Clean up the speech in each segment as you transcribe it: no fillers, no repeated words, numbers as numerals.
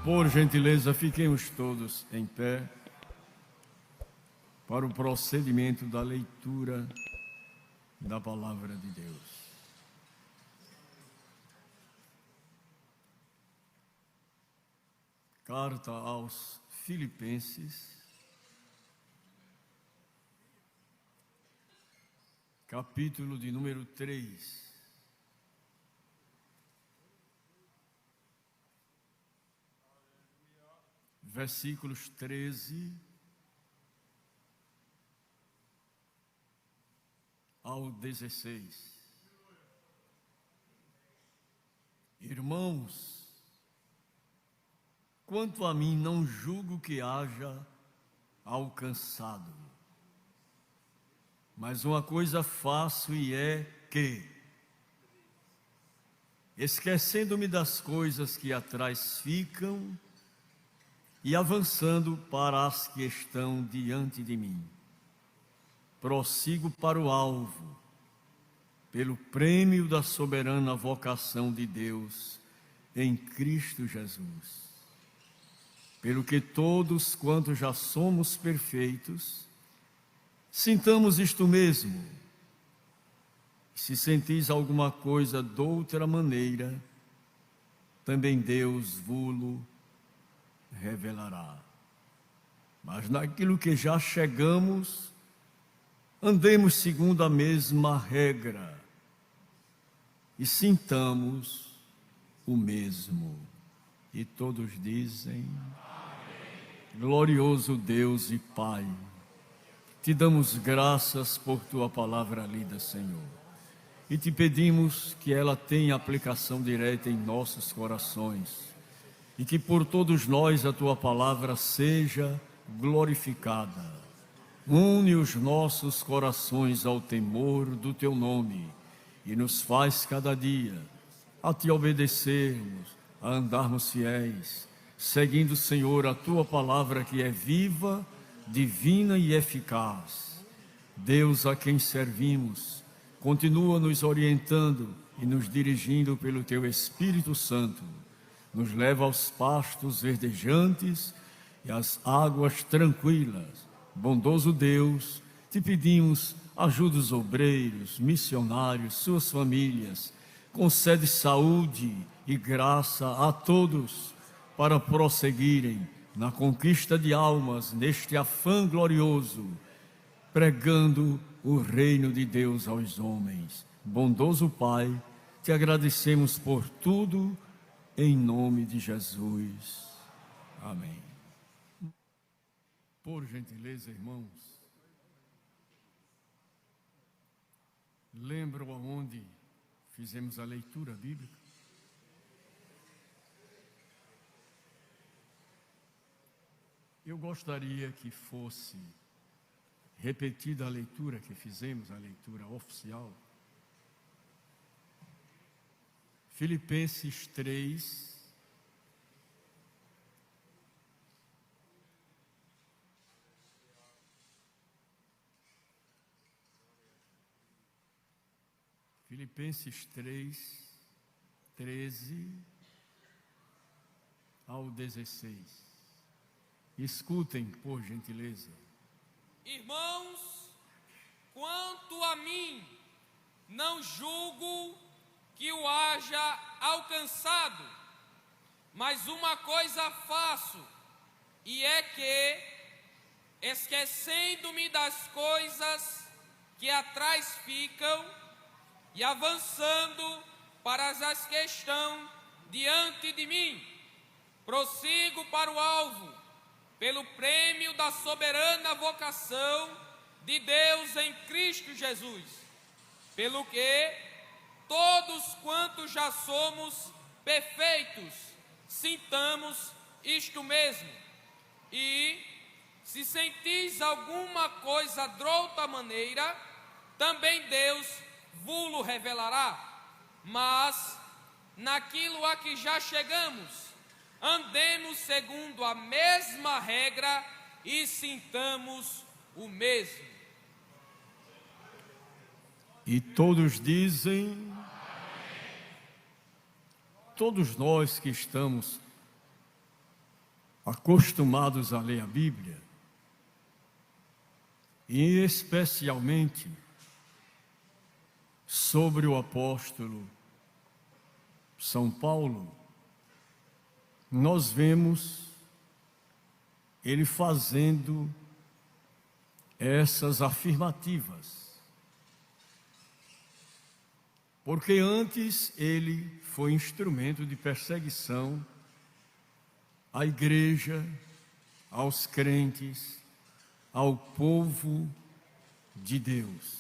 Por gentileza, fiquemos todos em pé para o procedimento da leitura da Palavra de Deus. Carta aos Filipenses, capítulo de número 3. Versículos 13 ao 16. Irmãos, quanto a mim, não julgo que haja alcançado, mas uma coisa faço, e é que, esquecendo-me das coisas que atrás ficam e avançando para as que estão diante de mim, prossigo para o alvo, pelo prêmio da soberana vocação de Deus em Cristo Jesus. Pelo que todos quantos já somos perfeitos, sintamos isto mesmo. Se sentis alguma coisa de outra maneira, também Deus vô-lo revelará. Mas naquilo que já chegamos, andemos segundo a mesma regra e sintamos o mesmo. E todos dizem: amém. Glorioso Deus e Pai, te damos graças por tua palavra lida, Senhor, e te pedimos que ela tenha aplicação direta em nossos corações, e que por todos nós a tua palavra seja glorificada. Une os nossos corações ao temor do teu nome e nos faz cada dia a te obedecermos, a andarmos fiéis, seguindo, Senhor, a tua palavra que é viva, divina e eficaz. Deus a quem servimos, continua nos orientando e nos dirigindo pelo teu Espírito Santo. Nos leva aos pastos verdejantes e às águas tranquilas. Bondoso Deus, te pedimos, ajuda os obreiros, missionários, suas famílias, concede saúde e graça a todos para prosseguirem na conquista de almas, neste afã glorioso, pregando o reino de Deus aos homens. Bondoso Pai, te agradecemos por tudo, em nome de Jesus. Amém. Por gentileza, irmãos, lembram aonde fizemos a leitura bíblica? Eu gostaria que fosse repetida a leitura que fizemos, a leitura oficial. Filipenses 3, Filipenses 3, 13 ao 16. Escutem, por gentileza. Irmãos, quanto a mim, não julgo que o haja alcançado, mas uma coisa faço, e é que, esquecendo-me das coisas que atrás ficam e avançando para as que estão diante de mim, prossigo para o alvo, pelo prêmio da soberana vocação de Deus em Cristo Jesus. Pelo que todos quantos já somos perfeitos, sintamos isto mesmo. E se sentis alguma coisa de outra maneira, também Deus vô-lo revelará. Mas naquilo a que já chegamos, andemos segundo a mesma regra e sintamos o mesmo. E todos dizem: amém. Todos nós que estamos acostumados a ler a Bíblia, e especialmente sobre o apóstolo São Paulo, nós vemos ele fazendo essas afirmativas. Porque antes ele foi instrumento de perseguição à igreja, aos crentes, ao povo de Deus.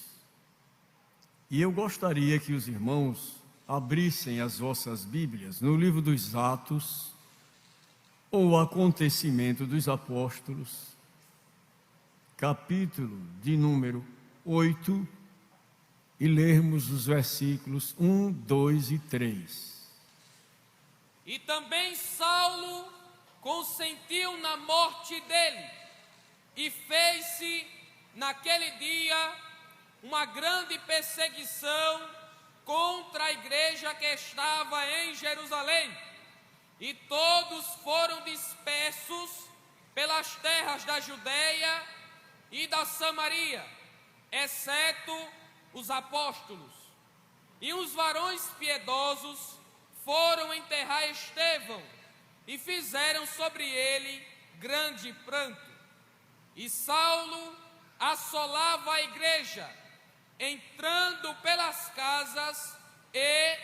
E eu gostaria que os irmãos abrissem as vossas Bíblias no livro dos Atos, ou Acontecimento dos Apóstolos, capítulo de número 8, e lermos os versículos 1, 2 e 3. E também Saulo consentiu na morte dele, e fez-se naquele dia uma grande perseguição contra a igreja que estava em Jerusalém, e todos foram dispersos pelas terras da Judeia e da Samaria, exceto os apóstolos. E os varões piedosos foram enterrar Estevão, e fizeram sobre ele grande pranto. E Saulo assolava a igreja, entrando pelas casas e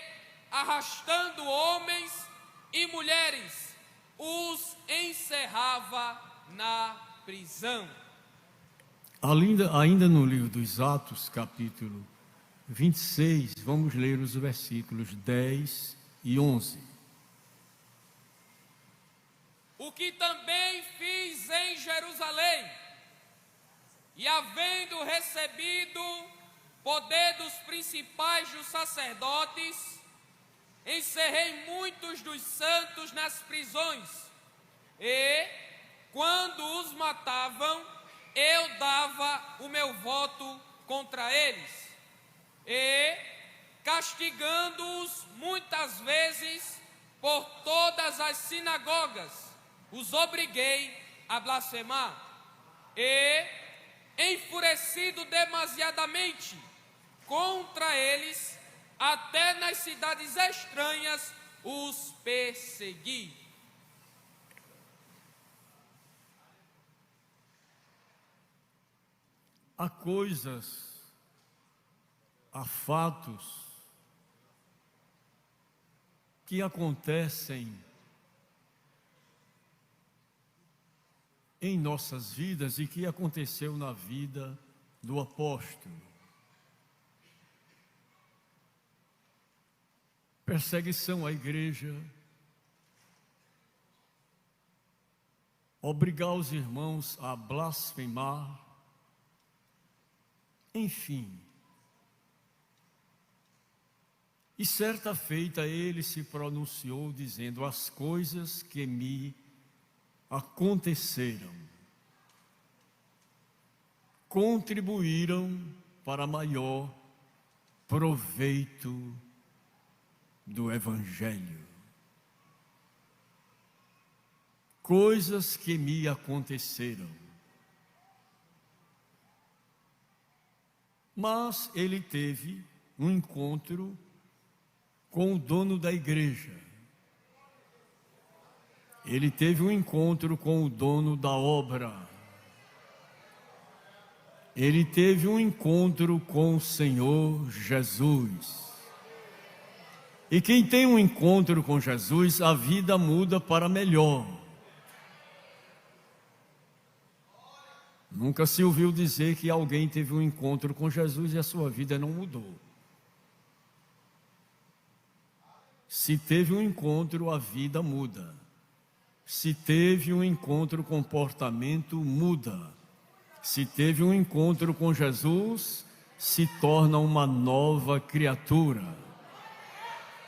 arrastando homens e mulheres, os encerrava na prisão. Ainda no livro dos Atos, capítulo 26, vamos ler os versículos 10 e 11. O que também fiz em Jerusalém, e havendo recebido poder dos principais dos sacerdotes, encerrei muitos dos santos nas prisões, e, quando os matavam, eu dava o meu voto contra eles, e, castigando-os muitas vezes por todas as sinagogas, os obriguei a blasfemar, e, enfurecido demasiadamente contra eles, até nas cidades estranhas os persegui. Há coisas, há fatos que acontecem em nossas vidas e que aconteceu na vida do apóstolo. Perseguição à igreja, obrigar os irmãos a blasfemar, enfim. E certa feita ele se pronunciou dizendo: as coisas que me aconteceram contribuíram para maior proveito do Evangelho. Coisas que me aconteceram. Mas ele teve um encontro com o dono da igreja. Ele teve um encontro com o dono da obra. Ele teve um encontro com o Senhor Jesus. E quem tem um encontro com Jesus, a vida muda para melhor. Nunca se ouviu dizer que alguém teve um encontro com Jesus e a sua vida não mudou. Se teve um encontro, a vida muda. Se teve um encontro, o comportamento muda. Se teve um encontro com Jesus, se torna uma nova criatura.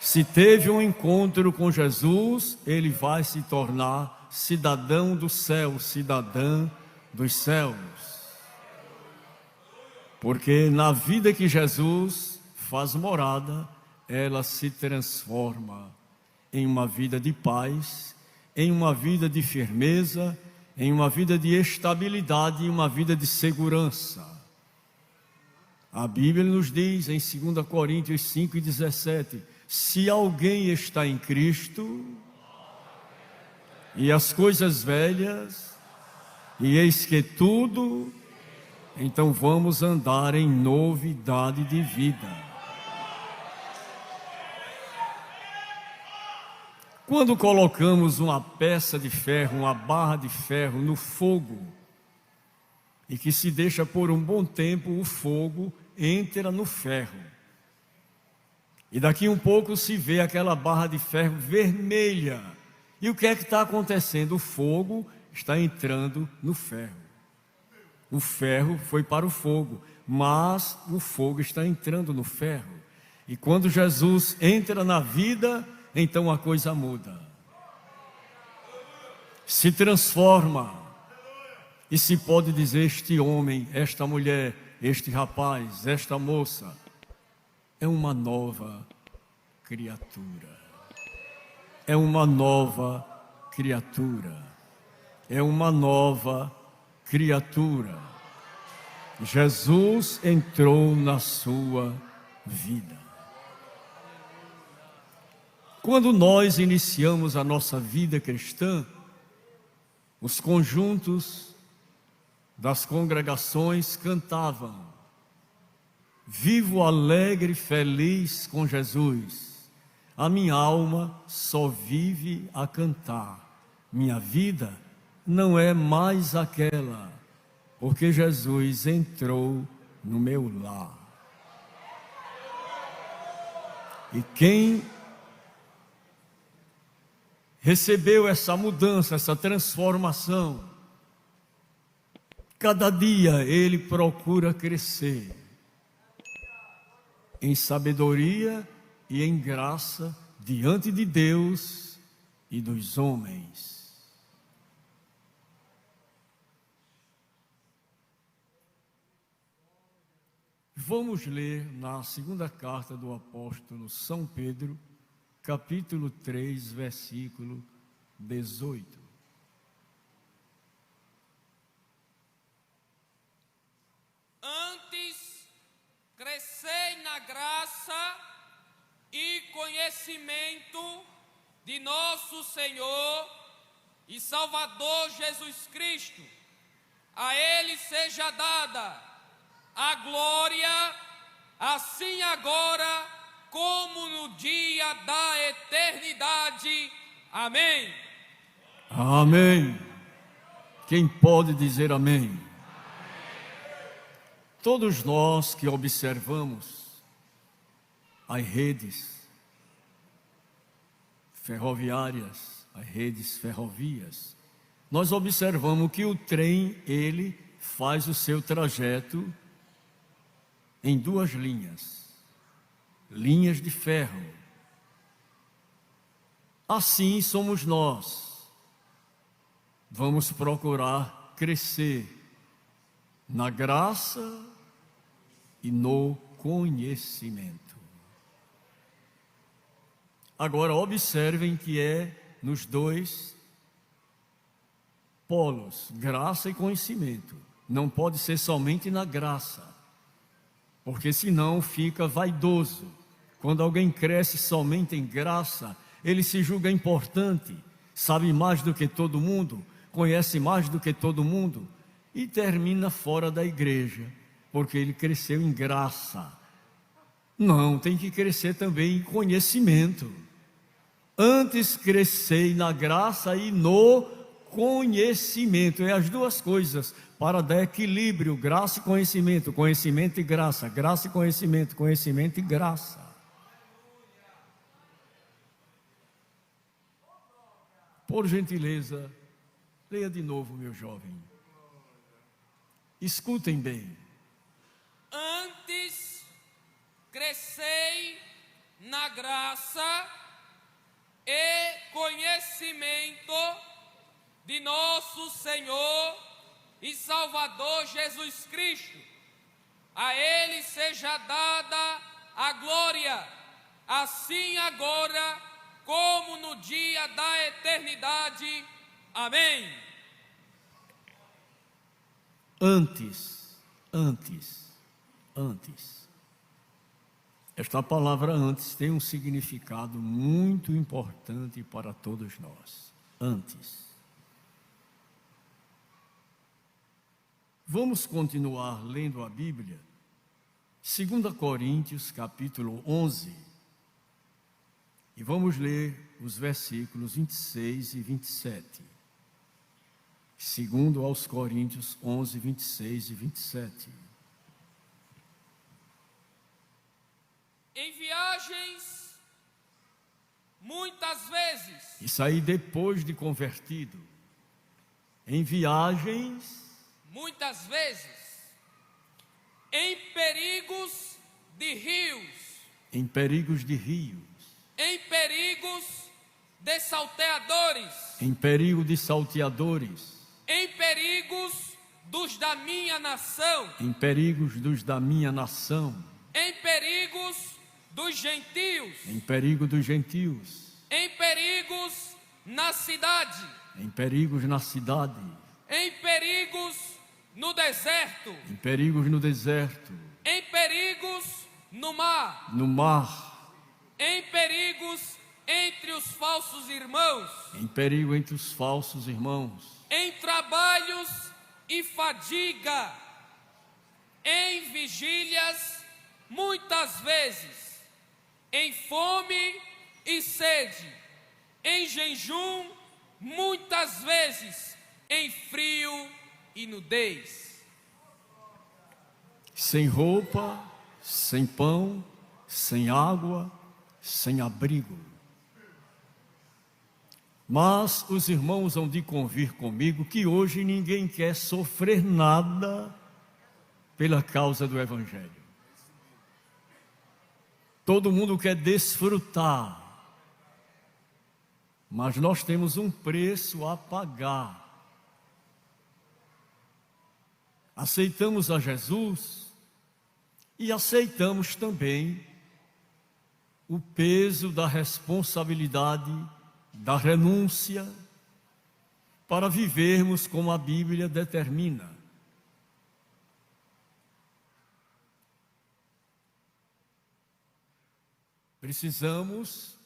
Se teve um encontro com Jesus, ele vai se tornar cidadão do céu, cidadã dos céus. Porque na vida que Jesus faz morada, ela se transforma em uma vida de paz, em uma vida de firmeza, em uma vida de estabilidade e uma vida de segurança. A Bíblia nos diz em 2 Coríntios 5:17, se alguém está em Cristo, e as coisas velhas, e eis que tudo, então vamos andar em novidade de vida. Quando colocamos uma peça de ferro, uma barra de ferro no fogo, e que se deixa por um bom tempo, o fogo entra no ferro. E daqui um pouco se vê aquela barra de ferro vermelha. E o que é que está acontecendo? O fogo está entrando no ferro. O ferro foi para o fogo, mas o fogo está entrando no ferro. E quando Jesus entra na vida, então a coisa muda. Se transforma. E se pode dizer, este homem, esta mulher, este rapaz, esta moça, é uma nova criatura. É uma nova criatura. É uma nova criatura. Jesus entrou na sua vida. Quando nós iniciamos a nossa vida cristã, os conjuntos das congregações cantavam: vivo alegre, feliz com Jesus, a minha alma só vive a cantar, minha vida não é mais aquela, porque Jesus entrou no meu lar. E quem recebeu essa mudança, essa transformação, cada dia ele procura crescer em sabedoria e em graça diante de Deus e dos homens. Vamos ler na segunda carta do apóstolo São Pedro, capítulo 3, versículo 18. Antes, crescei na graça e conhecimento de nosso Senhor e Salvador Jesus Cristo. A Ele seja dada a glória, assim agora como no dia da eternidade. Amém. Amém. Quem pode dizer amém? Todos nós que observamos as redes ferroviárias, as redes ferrovias, nós observamos que o trem, ele faz o seu trajeto em duas linhas de ferro. Assim somos nós. Vamos procurar crescer na graça e no conhecimento. Agora observem que é nos dois polos, graça e conhecimento. Não pode ser somente na graça, porque senão fica vaidoso. Quando alguém cresce somente em graça, ele se julga importante, sabe mais do que todo mundo, conhece mais do que todo mundo e termina fora da igreja, porque ele cresceu em graça. Não, tem que crescer também em conhecimento. Antes crescei na graça e no conhecimento, é as duas coisas, para dar equilíbrio, graça e conhecimento, conhecimento e graça, graça e conhecimento, conhecimento e graça. Por gentileza, leia de novo, meu jovem. Escutem bem. Antes crescei na graça e conhecimento de nosso Senhor e Salvador Jesus Cristo. A Ele seja dada a glória, assim agora como no dia da eternidade. Amém. Antes. Esta palavra antes tem um significado muito importante para todos nós. Antes. Vamos continuar lendo a Bíblia. 2 Coríntios, capítulo 11. E vamos ler os versículos 26 e 27. Segundo aos Coríntios 11, 26 e 27. Em viagens, muitas vezes. Isso aí depois de convertido. Em viagens, muitas vezes. Em perigos de rios. Em perigos de rios. Em perigos de salteadores. Em perigo de salteadores. Em perigos dos da minha nação. Em perigos dos da minha nação. Em perigos dos gentios. Em perigo dos gentios. Em perigos na cidade. Em perigos na cidade. Em perigos no deserto. Em perigos no deserto. Em perigos no mar. No mar. Em perigos entre os falsos irmãos. Em perigo entre os falsos irmãos. Em trabalhos e fadiga. Em vigílias, muitas vezes. Em fome e sede. Em jejum, muitas vezes. Em frio e nudez. Sem roupa, sem pão, sem água, sem abrigo. Mas os irmãos hão de convir comigo que hoje ninguém quer sofrer nada pela causa do Evangelho. Todo mundo quer desfrutar, mas nós temos um preço a pagar. Aceitamos a Jesus e aceitamos também o peso da responsabilidade, da renúncia, para vivermos como a Bíblia determina. Precisamos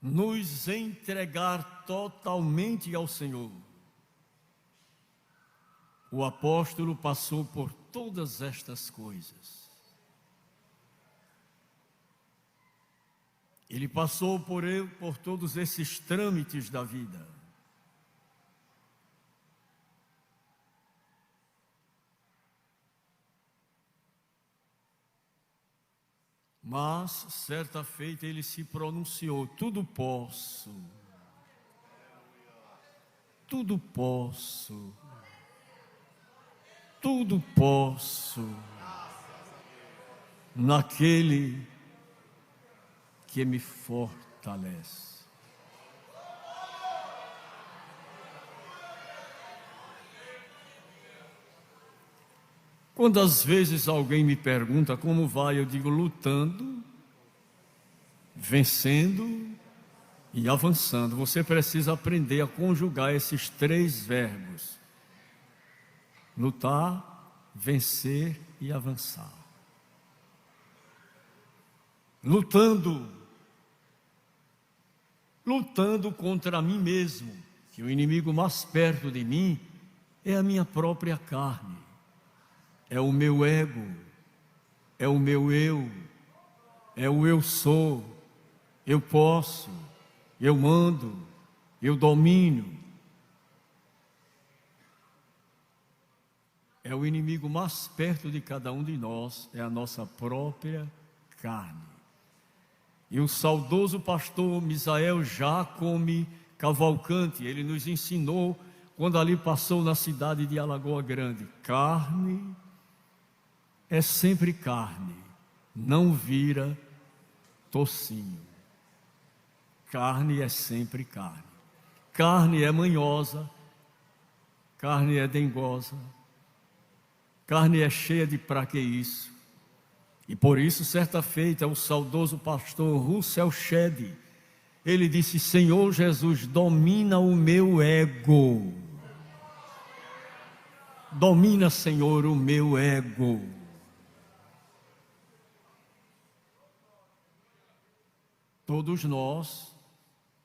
nos entregar totalmente ao Senhor. O apóstolo passou por todas estas coisas. Ele passou por todos esses trâmites da vida. Mas, certa feita, ele se pronunciou: tudo posso. Tudo posso. Tudo posso naquele que me fortalece. Quando às vezes alguém me pergunta como vai, eu digo: lutando, vencendo e avançando. Você precisa aprender a conjugar esses três verbos: lutar, vencer e avançar. Lutando contra mim mesmo, que o inimigo mais perto de mim é a minha própria carne, é o meu ego, é o meu eu, é o eu sou, eu posso, eu mando, eu domino. É o inimigo mais perto de cada um de nós, é a nossa própria carne. E o saudoso pastor Misael Jacome Cavalcante, ele nos ensinou, quando ali passou na cidade de Alagoa Grande: carne é sempre carne, não vira tocinho. Carne é sempre carne. Carne é manhosa, carne é dengosa, carne é cheia de pra que isso, E por isso, certa feita, o saudoso pastor Russell Shedd, ele disse: Senhor Jesus, domina o meu ego. Domina, Senhor, o meu ego. Todos nós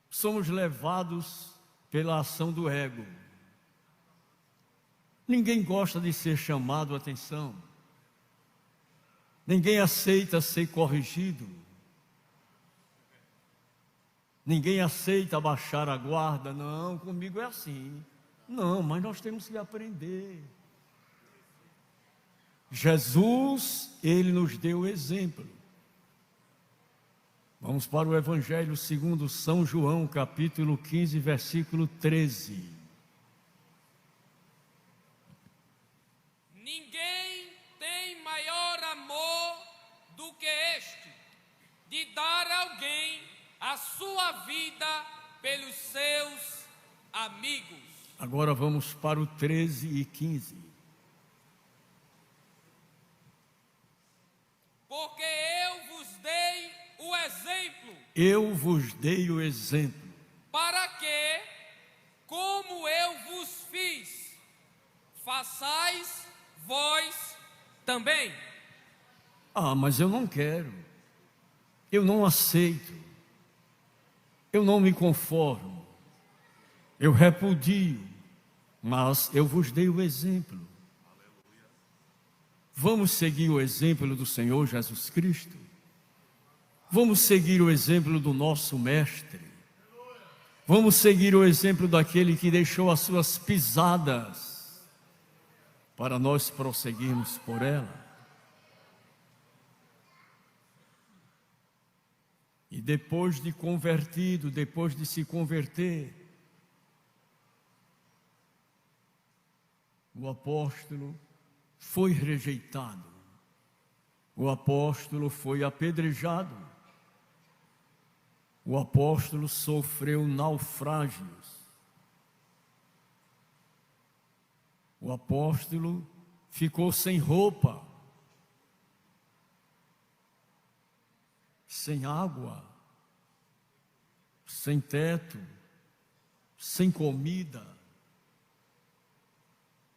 somos levados pela ação do ego. Ninguém gosta de ser chamado a atenção. Ninguém aceita ser corrigido. Ninguém aceita baixar a guarda. Não, comigo é assim. Não, mas nós temos que aprender. Jesus, ele nos deu exemplo. Vamos para o Evangelho segundo São João, capítulo 15, versículo 13. Ninguém tem maior amor do que este, de dar a alguém a sua vida pelos seus amigos. Agora vamos para o 13 e 15. Porque eu vos dei o exemplo. Eu vos dei o exemplo. Para que, como eu vos fiz, façais vós também. Ah, mas eu não quero. Eu não aceito. Eu não me conformo. Eu repudio. Mas eu vos dei o exemplo. Vamos seguir o exemplo do Senhor Jesus Cristo? Vamos seguir o exemplo do nosso Mestre? Vamos seguir o exemplo daquele que deixou as suas pisadas para nós prosseguirmos por ela? E depois de convertido, depois de se converter, o apóstolo foi rejeitado, o apóstolo foi apedrejado, o apóstolo sofreu naufrágios, o apóstolo ficou sem roupa, sem água, sem teto, sem comida.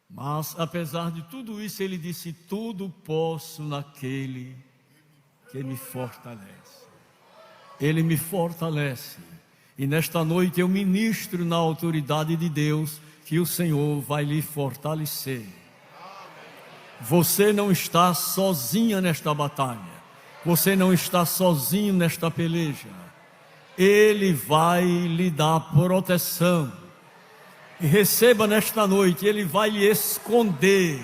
Mas, apesar de tudo isso, ele disse: tudo posso naquele que me fortalece. Ele me fortalece. E nesta noite eu ministro na autoridade de Deus que o Senhor vai lhe fortalecer. Você não está sozinha nesta batalha. Você não está sozinho nesta peleja. Ele vai lhe dar proteção. E receba nesta noite, ele vai lhe esconder.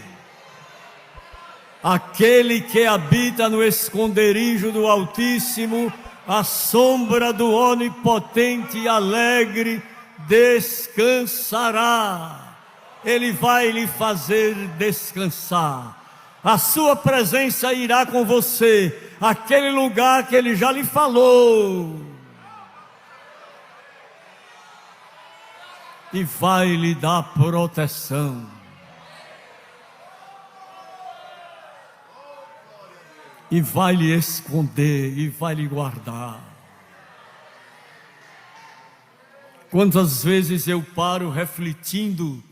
Aquele que habita no esconderijo do Altíssimo, a sombra do Onipotente e Alegre, descansará. Ele vai lhe fazer descansar. A sua presença irá com você, aquele lugar que ele já lhe falou. E vai lhe dar proteção. E vai lhe esconder, e vai lhe guardar. Quantas vezes eu paro refletindo,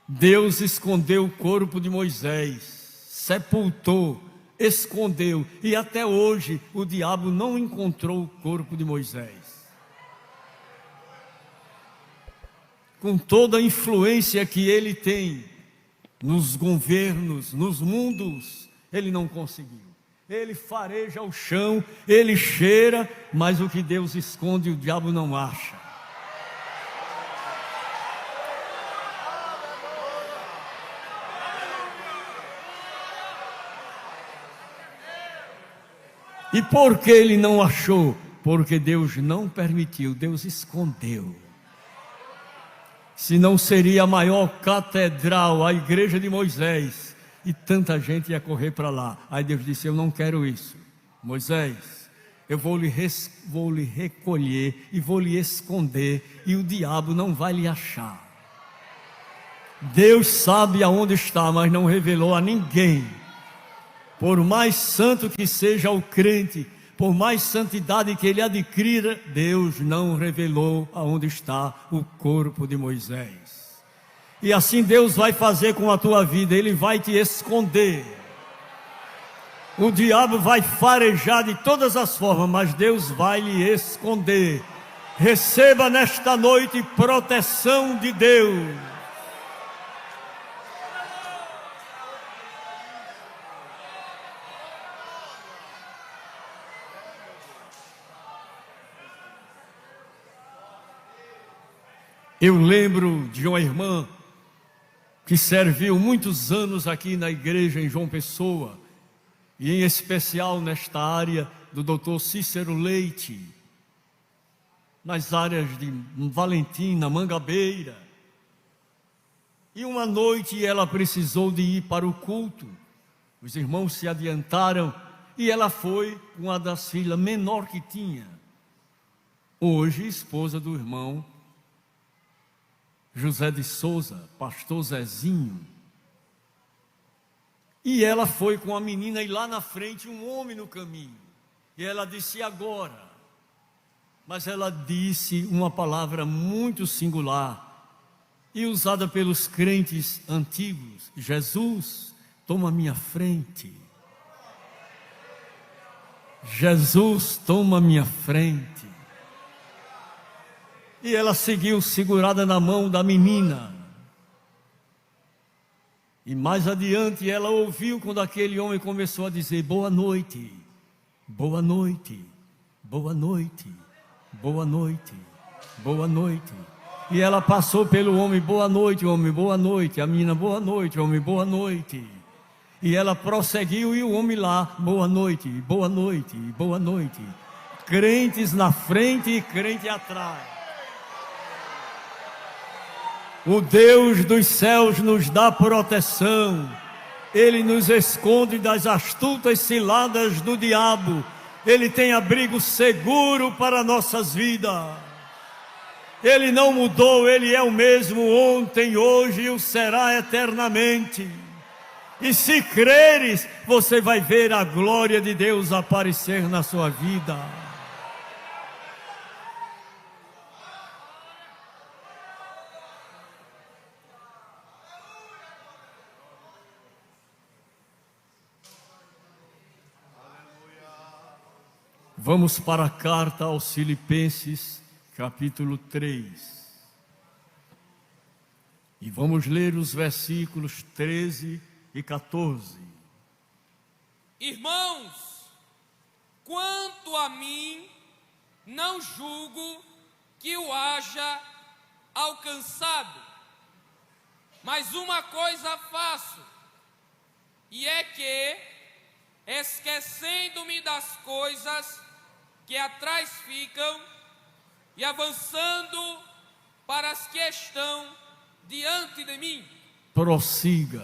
Deus escondeu o corpo de Moisés, sepultou, escondeu, e até hoje o diabo não encontrou o corpo de Moisés. Com toda a influência que ele tem nos governos, nos mundos, ele não conseguiu. Ele fareja o chão, ele cheira, mas o que Deus esconde o diabo não acha. E por que ele não achou? Porque Deus não permitiu, Deus escondeu. Senão seria a maior catedral, a igreja de Moisés, e tanta gente ia correr para lá. Aí Deus disse: eu não quero isso. Moisés, eu vou lhe recolher e vou lhe esconder, e o diabo não vai lhe achar. Deus sabe aonde está, mas não revelou a ninguém. Por mais santo que seja o crente, por mais santidade que ele adquira, Deus não revelou aonde está o corpo de Moisés. E assim Deus vai fazer com a tua vida, Ele vai te esconder. O diabo vai farejar de todas as formas, mas Deus vai lhe esconder. Receba nesta noite proteção de Deus. Eu lembro de uma irmã que serviu muitos anos aqui na igreja em João Pessoa, e em especial nesta área do Dr. Cícero Leite, nas áreas de Valentina, Mangabeira. E uma noite ela precisou de ir para o culto. Os irmãos se adiantaram e ela foi com uma das filhas menor que tinha, hoje esposa do irmão José de Souza, pastor Zezinho. E ela foi com a menina e lá na frente um homem no caminho. E ela disse: e agora? Mas ela disse uma palavra muito singular e usada pelos crentes antigos: Jesus, toma minha frente. Jesus, toma minha frente. E ela seguiu segurada na mão da menina. E mais adiante ela ouviu quando aquele homem começou a dizer: boa noite, boa noite, boa noite, boa noite, boa noite. E ela passou pelo homem: boa noite, homem, boa noite. A menina: boa noite, homem, boa noite. E ela prosseguiu e o homem lá: boa noite, boa noite, boa noite. Crentes na frente e crente atrás. O Deus dos céus nos dá proteção. Ele nos esconde das astutas ciladas do diabo. Ele tem abrigo seguro para nossas vidas. Ele não mudou, Ele é o mesmo ontem, hoje e o será eternamente. E se creres, você vai ver a glória de Deus aparecer na sua vida. Vamos para a carta aos Filipenses, capítulo 3. E vamos ler os versículos 13 e 14. Irmãos, quanto a mim, não julgo que o haja alcançado, mas uma coisa faço, e é que, esquecendo-me das coisas que atrás ficam e avançando para as que estão diante de mim, prossigo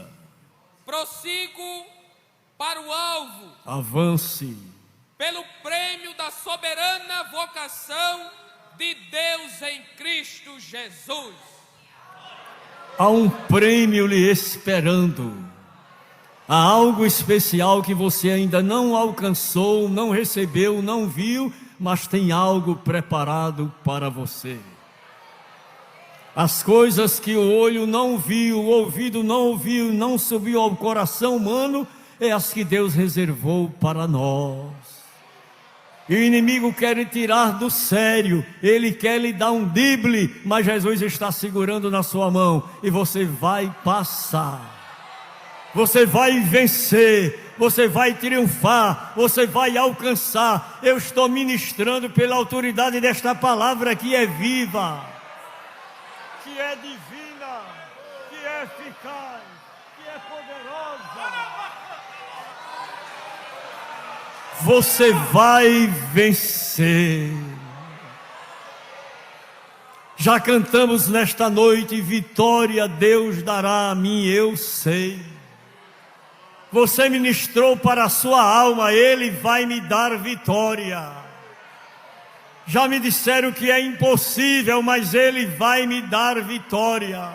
para o alvo, avance, pelo prêmio da soberana vocação de Deus em Cristo Jesus. Há um prêmio lhe esperando. Há algo especial que você ainda não alcançou, não recebeu, não viu, mas tem algo preparado para você. As coisas que o olho não viu, o ouvido não ouviu, não subiu ao coração humano, é as que Deus reservou para nós. E o inimigo quer lhe tirar do sério, ele quer lhe dar um drible, mas Jesus está segurando na sua mão e você vai passar. Você vai vencer, você vai triunfar, você vai alcançar. Eu estou ministrando pela autoridade desta palavra que é viva, que é divina, que é eficaz, que é poderosa. Você vai vencer. Já cantamos nesta noite: vitória Deus dará a mim, eu sei. Você ministrou para a sua alma: Ele vai me dar vitória. Já me disseram que é impossível, mas Ele vai me dar vitória.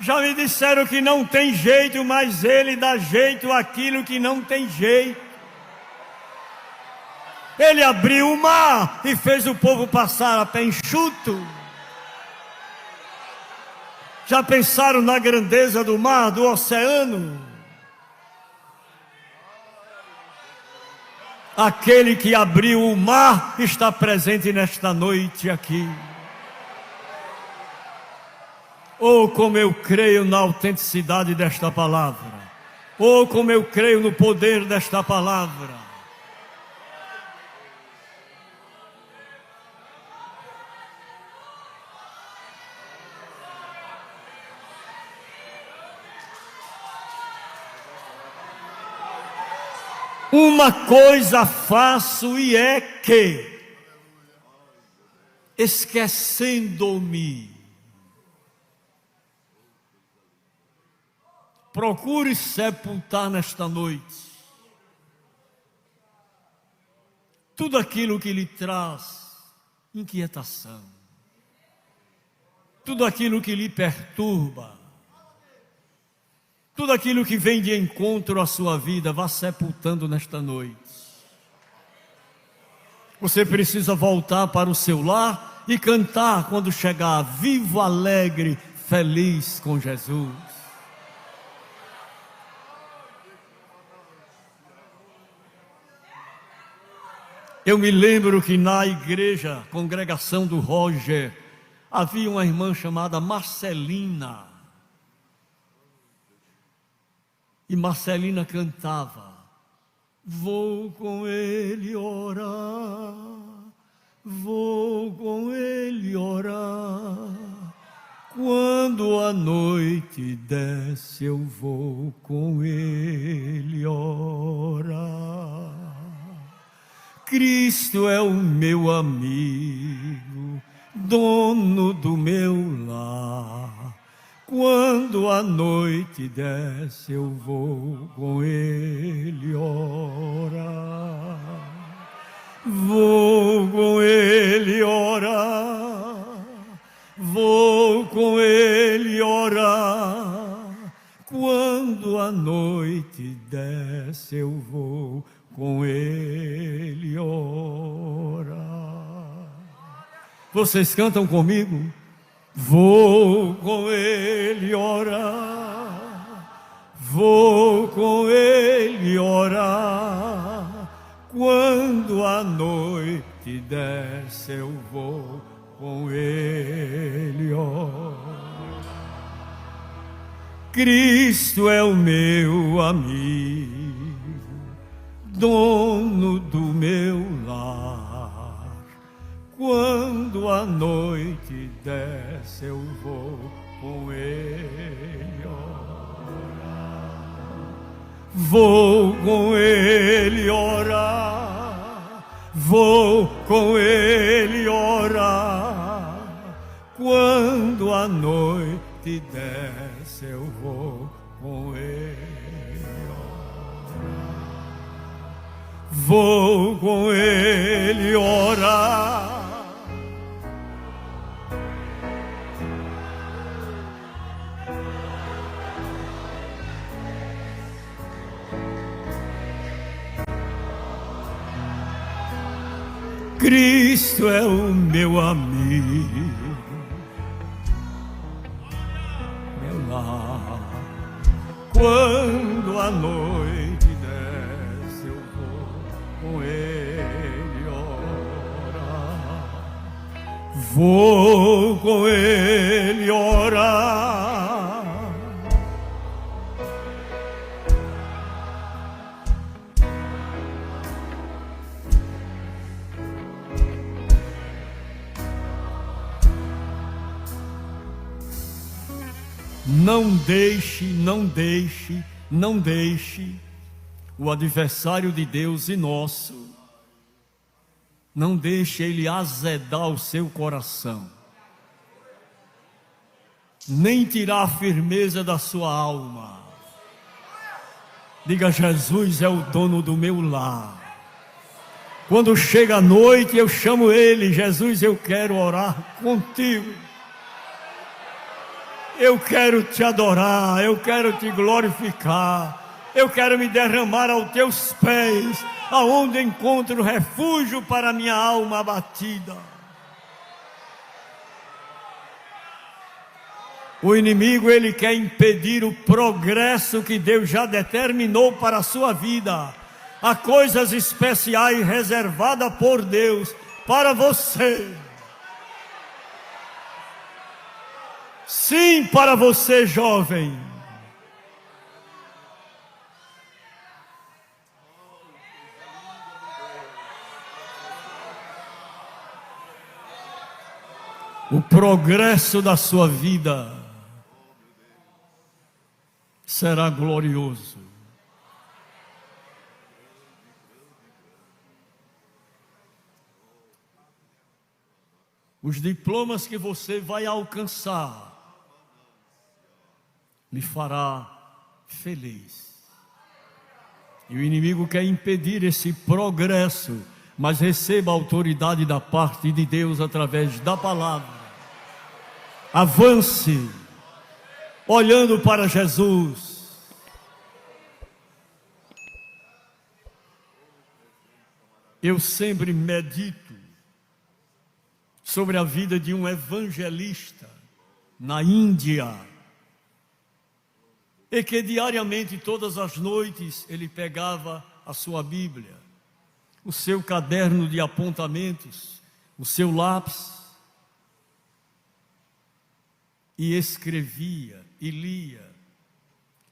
Já me disseram que não tem jeito, mas Ele dá jeito àquilo que não tem jeito. Ele abriu o mar e fez o povo passar a pé enxuto. Já pensaram na grandeza do mar, do oceano? Aquele que abriu o mar está presente nesta noite aqui. Oh, como eu creio na autenticidade desta palavra. Oh, como eu creio no poder desta palavra. Uma coisa faço e é que, esquecendo-me, procure sepultar nesta noite tudo aquilo que lhe traz inquietação, tudo aquilo que lhe perturba, tudo aquilo que vem de encontro à sua vida. Vá sepultando nesta noite. Você precisa voltar para o seu lar e cantar quando chegar: vivo, alegre, feliz com Jesus. Eu me lembro que na igreja, congregação do Roger, havia uma irmã chamada Marcelina. E Marcelina cantava: vou com ele orar, vou com ele orar. Quando a noite desce, eu vou com ele orar. Cristo é o meu amigo, dono do meu lar. Quando a noite desce, eu vou com ele orar. Vou com ele orar. Vou com ele orar. Quando a noite desce, eu vou com ele orar. Vocês cantam comigo? Vou com ele orar, vou com ele orar. Quando a noite desce, eu vou com ele orar. Cristo é o meu amigo, dono do meu lar. Quando a noite desce, eu vou com ele orar. Vou com ele orar. Vou com ele orar. Quando a noite desce, eu vou com ele orar. Vou com ele orar. Cristo é o meu amigo, meu lar. Quando a noite desce, eu vou com ele orar. Vou com ele orar. Não deixe, não deixe, não deixe o adversário de Deus e nosso, não deixe ele azedar o seu coração, nem tirar a firmeza da sua alma. Diga: Jesus é o dono do meu lar. Quando chega a noite, eu chamo ele: Jesus, eu quero orar contigo. Eu quero te adorar, eu quero te glorificar, eu quero me derramar aos teus pés, aonde encontro refúgio para minha alma abatida. O inimigo, ele quer impedir o progresso que Deus já determinou para a sua vida. Há coisas especiais reservadas por Deus para você. Sim, para você, jovem. O progresso da sua vida será glorioso. Os diplomas que você vai alcançar me fará feliz. E o inimigo quer impedir esse progresso, mas receba a autoridade da parte de Deus através da palavra. Avance, olhando para Jesus. Eu sempre medito sobre a vida de um evangelista na Índia, e que diariamente, todas as noites, ele pegava a sua Bíblia, o seu caderno de apontamentos, o seu lápis, e escrevia e lia,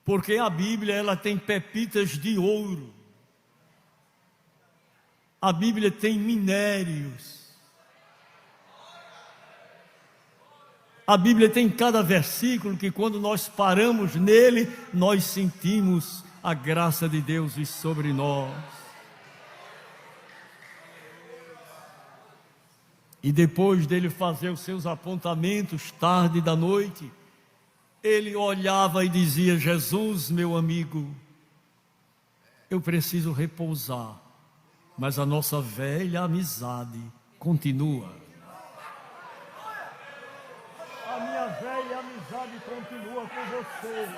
porque a Bíblia, ela tem pepitas de ouro, a Bíblia tem minérios, a Bíblia tem cada versículo que, quando nós paramos nele, nós sentimos a graça de Deus vir sobre nós. E depois dele fazer os seus apontamentos, tarde da noite, ele olhava e dizia: Jesus, meu amigo, eu preciso repousar, mas a nossa velha amizade continua. A minha velha amizade continua com você.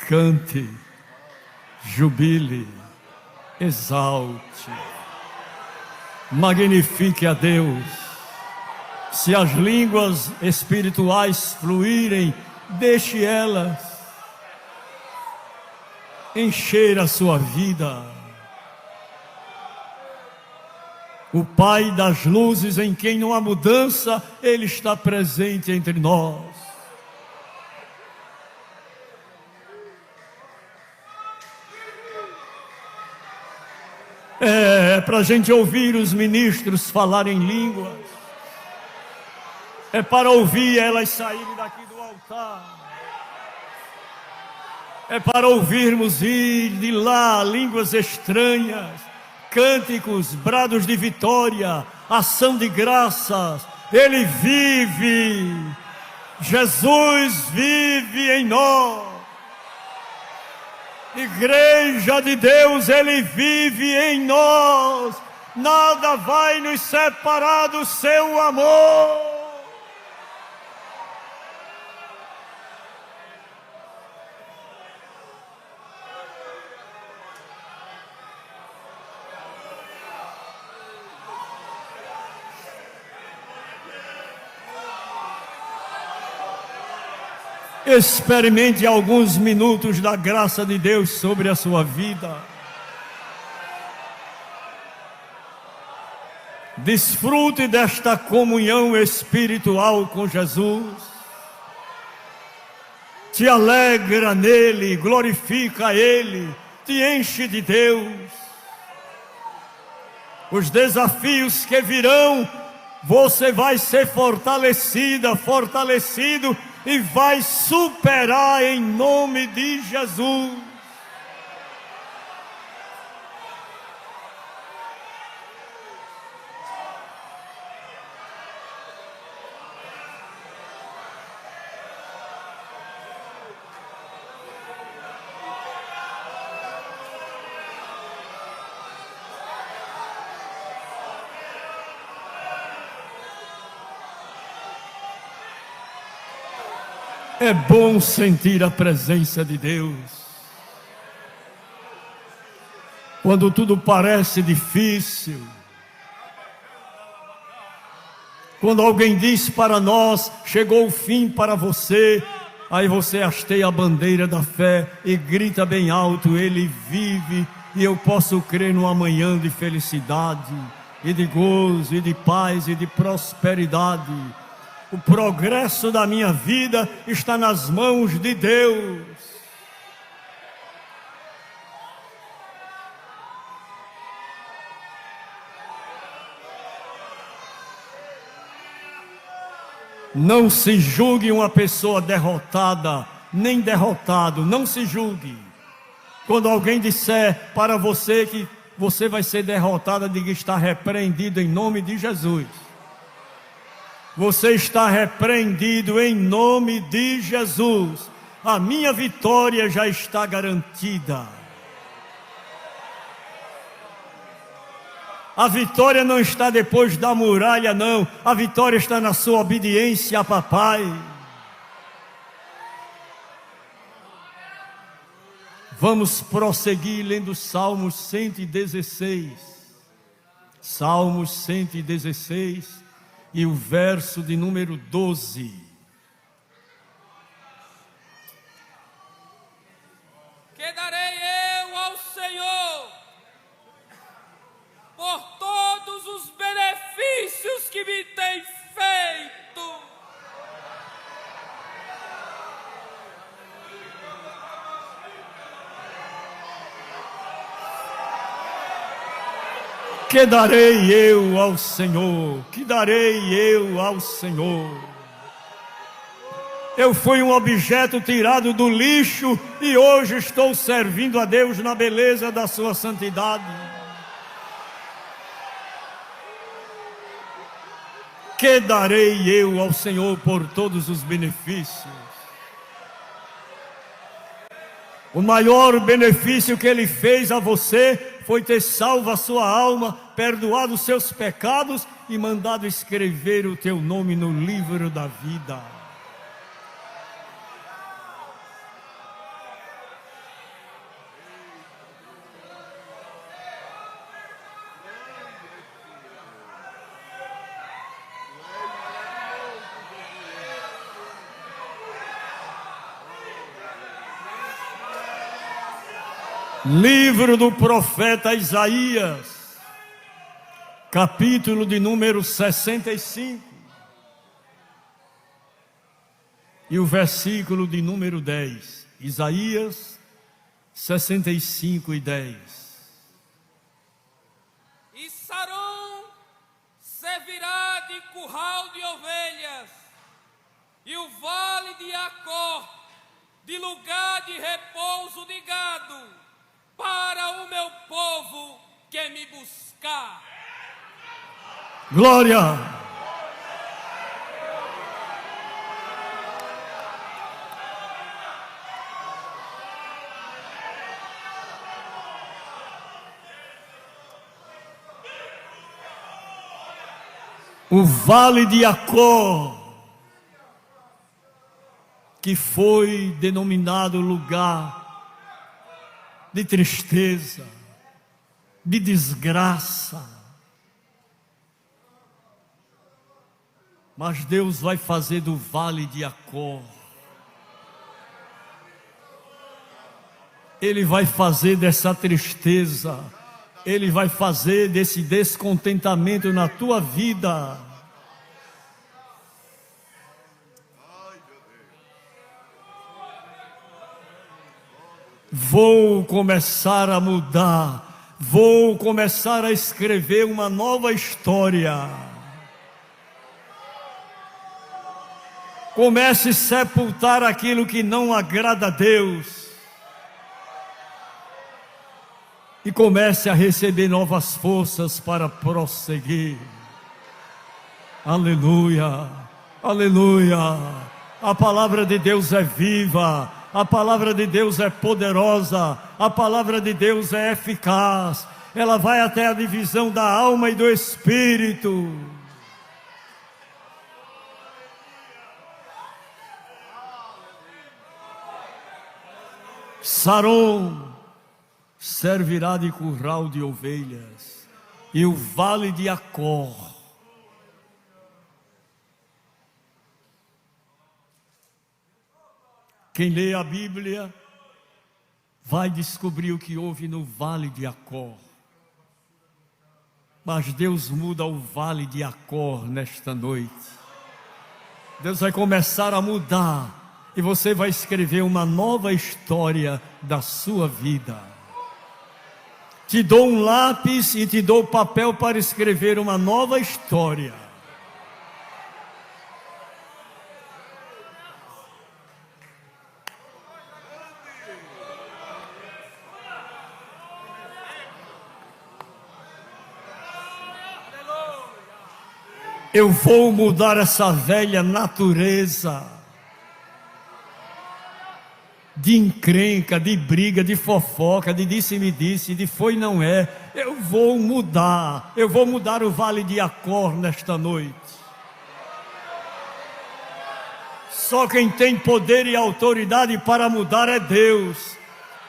Cante, jubile, exalte, magnifique a Deus. Se as línguas espirituais fluírem, deixe elas encher a sua vida. O Pai das luzes, em quem não há mudança, Ele está presente entre nós. É para a gente ouvir os ministros falarem línguas. É para ouvir elas saírem daqui do altar. É para ouvirmos ir de lá línguas estranhas, cânticos, brados de vitória, ação de graças. Ele vive, Jesus vive em nós. Igreja de Deus, Ele vive em nós. Nada vai nos separar do seu amor. Experimente alguns minutos da graça de Deus sobre a sua vida. Desfrute desta comunhão espiritual com Jesus. Te alegra nele, glorifica ele, te enche de Deus. Os desafios que virão, você vai ser fortalecida, fortalecido, e vai superar em nome de Jesus. É bom sentir a presença de Deus. Quando tudo parece difícil, quando alguém diz para nós, chegou o fim para você, aí você hasteia a bandeira da fé e grita bem alto, Ele vive, e eu posso crer no amanhã de felicidade, e de gozo, e de paz, e de prosperidade. O progresso da minha vida está nas mãos de Deus. Não se julgue uma pessoa derrotada, nem derrotado, não se julgue. Quando alguém disser para você que você vai ser derrotada, diga: está repreendido em nome de Jesus. Você está repreendido em nome de Jesus. A minha vitória já está garantida. A vitória não está depois da muralha, não. A vitória está na sua obediência a papai. Vamos prosseguir lendo Salmos 116. Salmos 116 e o verso de número 12. Que darei eu ao Senhor por todos os benefícios que me tem feito. Que darei eu ao Senhor? Que darei eu ao Senhor? Eu fui um objeto tirado do lixo e hoje estou servindo a Deus na beleza da sua santidade. Que darei eu ao Senhor por todos os benefícios? O maior benefício que Ele fez a você foi ter salvo a sua alma, perdoado os seus pecados e mandado escrever o teu nome no livro da vida. Livro do profeta Isaías, capítulo de número 65, e o versículo de número 10. Isaías 65 e 10. E Saron servirá de curral de ovelhas, e o vale de Acor de lugar de repouso de gado, para o meu povo que me buscar. Glória! O vale de Acor, que foi denominado lugar de tristeza, de desgraça. Mas Deus vai fazer do vale de Acor, Ele vai fazer dessa tristeza, Ele vai fazer desse descontentamento na tua vida vou começar a mudar, vou começar a escrever uma nova história. Comece a sepultar aquilo que não agrada a Deus e comece a receber novas forças para prosseguir. Aleluia, aleluia. A palavra de Deus é viva, a palavra de Deus é poderosa, a palavra de Deus é eficaz, ela vai até a divisão da alma e do espírito. Saron servirá de curral de ovelhas, e o vale de Acor quem lê a Bíblia vai descobrir o que houve no vale de Acor. Mas Deus muda o vale de Acor nesta noite. Deus vai começar a mudar, e você vai escrever uma nova história da sua vida. Te dou um lápis e te dou papel para escrever uma nova história. Eu vou mudar essa velha natureza de encrenca, de briga, de fofoca, de disse-me disse, de foi não é. Eu vou mudar o vale de Acor nesta noite. Só quem tem poder e autoridade para mudar é Deus.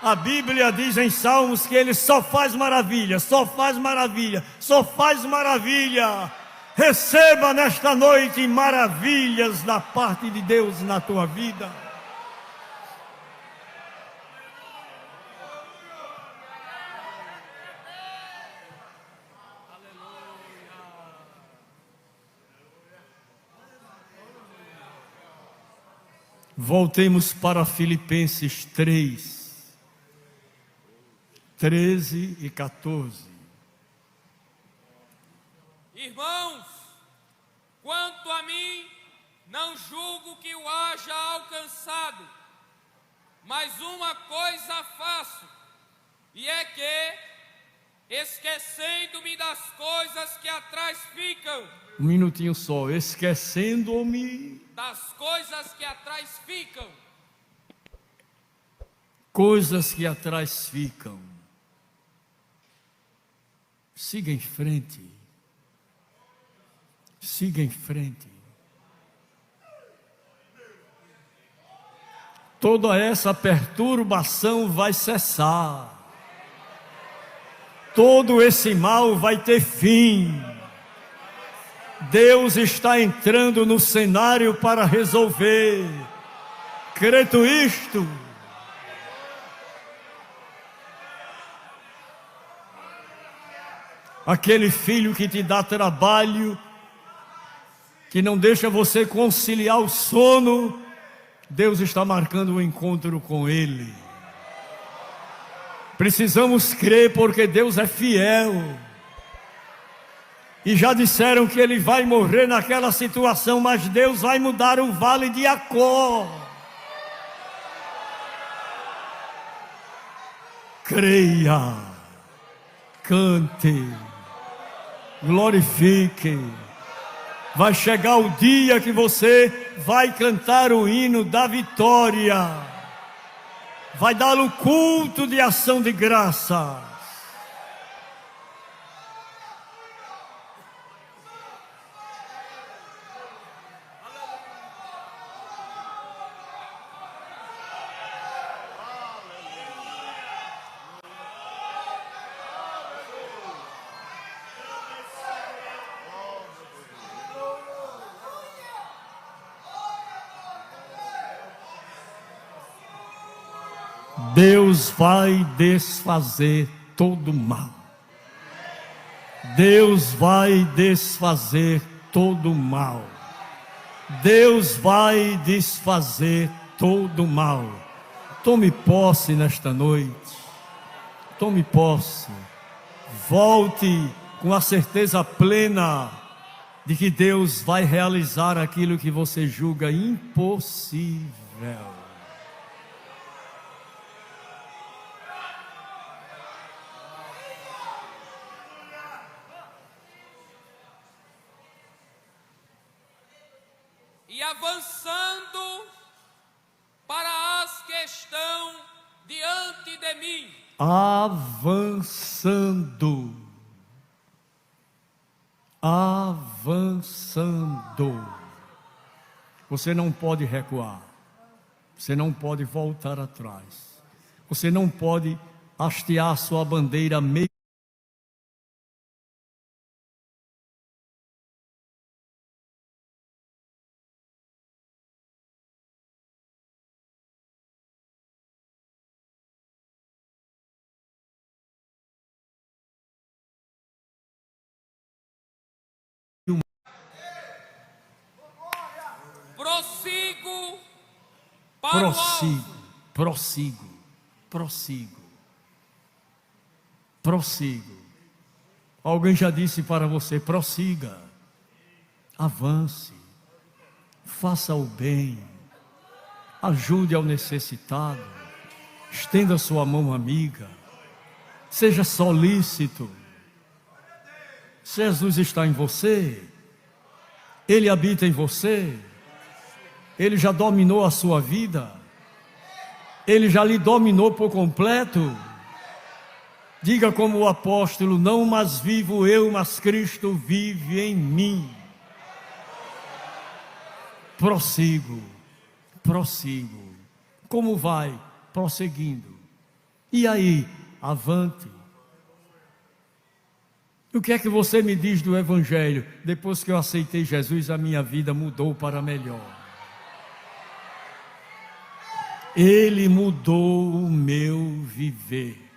A Bíblia diz em Salmos que Ele só faz maravilha, só faz maravilha, só faz maravilha. Receba nesta noite maravilhas da parte de Deus na tua vida. Voltemos para Filipenses 3, 13 e 14. Irmãos, quanto a mim, não julgo que o haja alcançado, mas uma coisa faço, e é que, esquecendo-me das coisas que atrás ficam. Um minutinho só, esquecendo-me das coisas que atrás ficam. Coisas que atrás ficam. Siga em frente. Siga em frente. Toda essa perturbação vai cessar. Todo esse mal vai ter fim. Deus está entrando no cenário para resolver. Crê tu isto? Aquele filho que te dá trabalho, que não deixa você conciliar o sono, Deus está marcando um encontro com ele. Precisamos crer, porque Deus é fiel. E já disseram que ele vai morrer naquela situação, mas Deus vai mudar o vale de Acor. Creia, cante, glorifique. Vai chegar o dia que você vai cantar o hino da vitória. Vai dar o culto de ação de graças. Deus vai desfazer todo o mal. Deus vai desfazer todo o mal. Deus vai desfazer todo o mal. Tome posse nesta noite. Tome posse. Volte com a certeza plena de que Deus vai realizar aquilo que você julga impossível. E avançando para as que estão diante de mim. Avançando. Avançando. Você não pode recuar. Você não pode voltar atrás. Você não pode hastear sua bandeira meio. Prossigo para o alvo. Prossigo. Alguém já disse para você: prossiga, avance, faça o bem, ajude ao necessitado, estenda sua mão amiga, seja solícito. Jesus está em você, Ele habita em você, Ele já dominou a sua vida, Ele já lhe dominou por completo. Diga como o apóstolo: não mais vivo eu, mas Cristo vive em mim. Prossigo. Como vai? Prosseguindo. E aí? Avante. O que é que você me diz do Evangelho? Depois que eu aceitei Jesus, a minha vida mudou para melhor. Ele mudou o meu viver.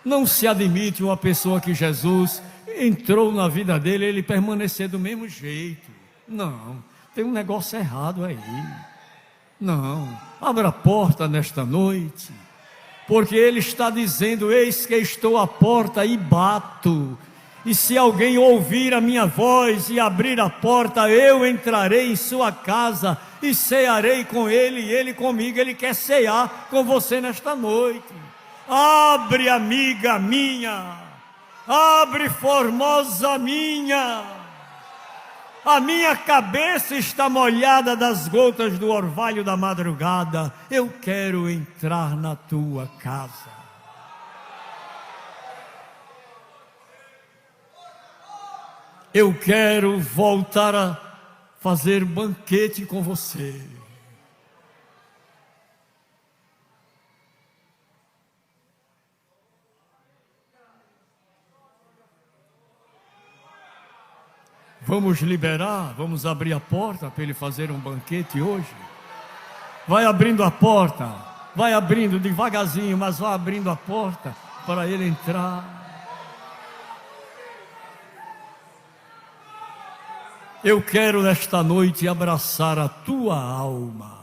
Não se admite uma pessoa que Jesus entrou na vida dele, ele permanecer do mesmo jeito. Não, tem um negócio errado aí. Não, abra a porta nesta noite, porque Ele está dizendo: eis que estou à porta e bato, e se alguém ouvir a minha voz e abrir a porta, eu entrarei em sua casa e cearei com ele e ele comigo. Ele quer cear com você nesta noite. Abre, amiga minha, abre, formosa minha. A minha cabeça está molhada das gotas do orvalho da madrugada. Eu quero entrar na tua casa. Eu quero voltar a fazer banquete com você. Vamos liberar, vamos abrir a porta para ele fazer um banquete hoje. Vai abrindo a porta, vai abrindo devagarzinho, mas vai abrindo a porta para ele entrar. Eu quero nesta noite abraçar a tua alma.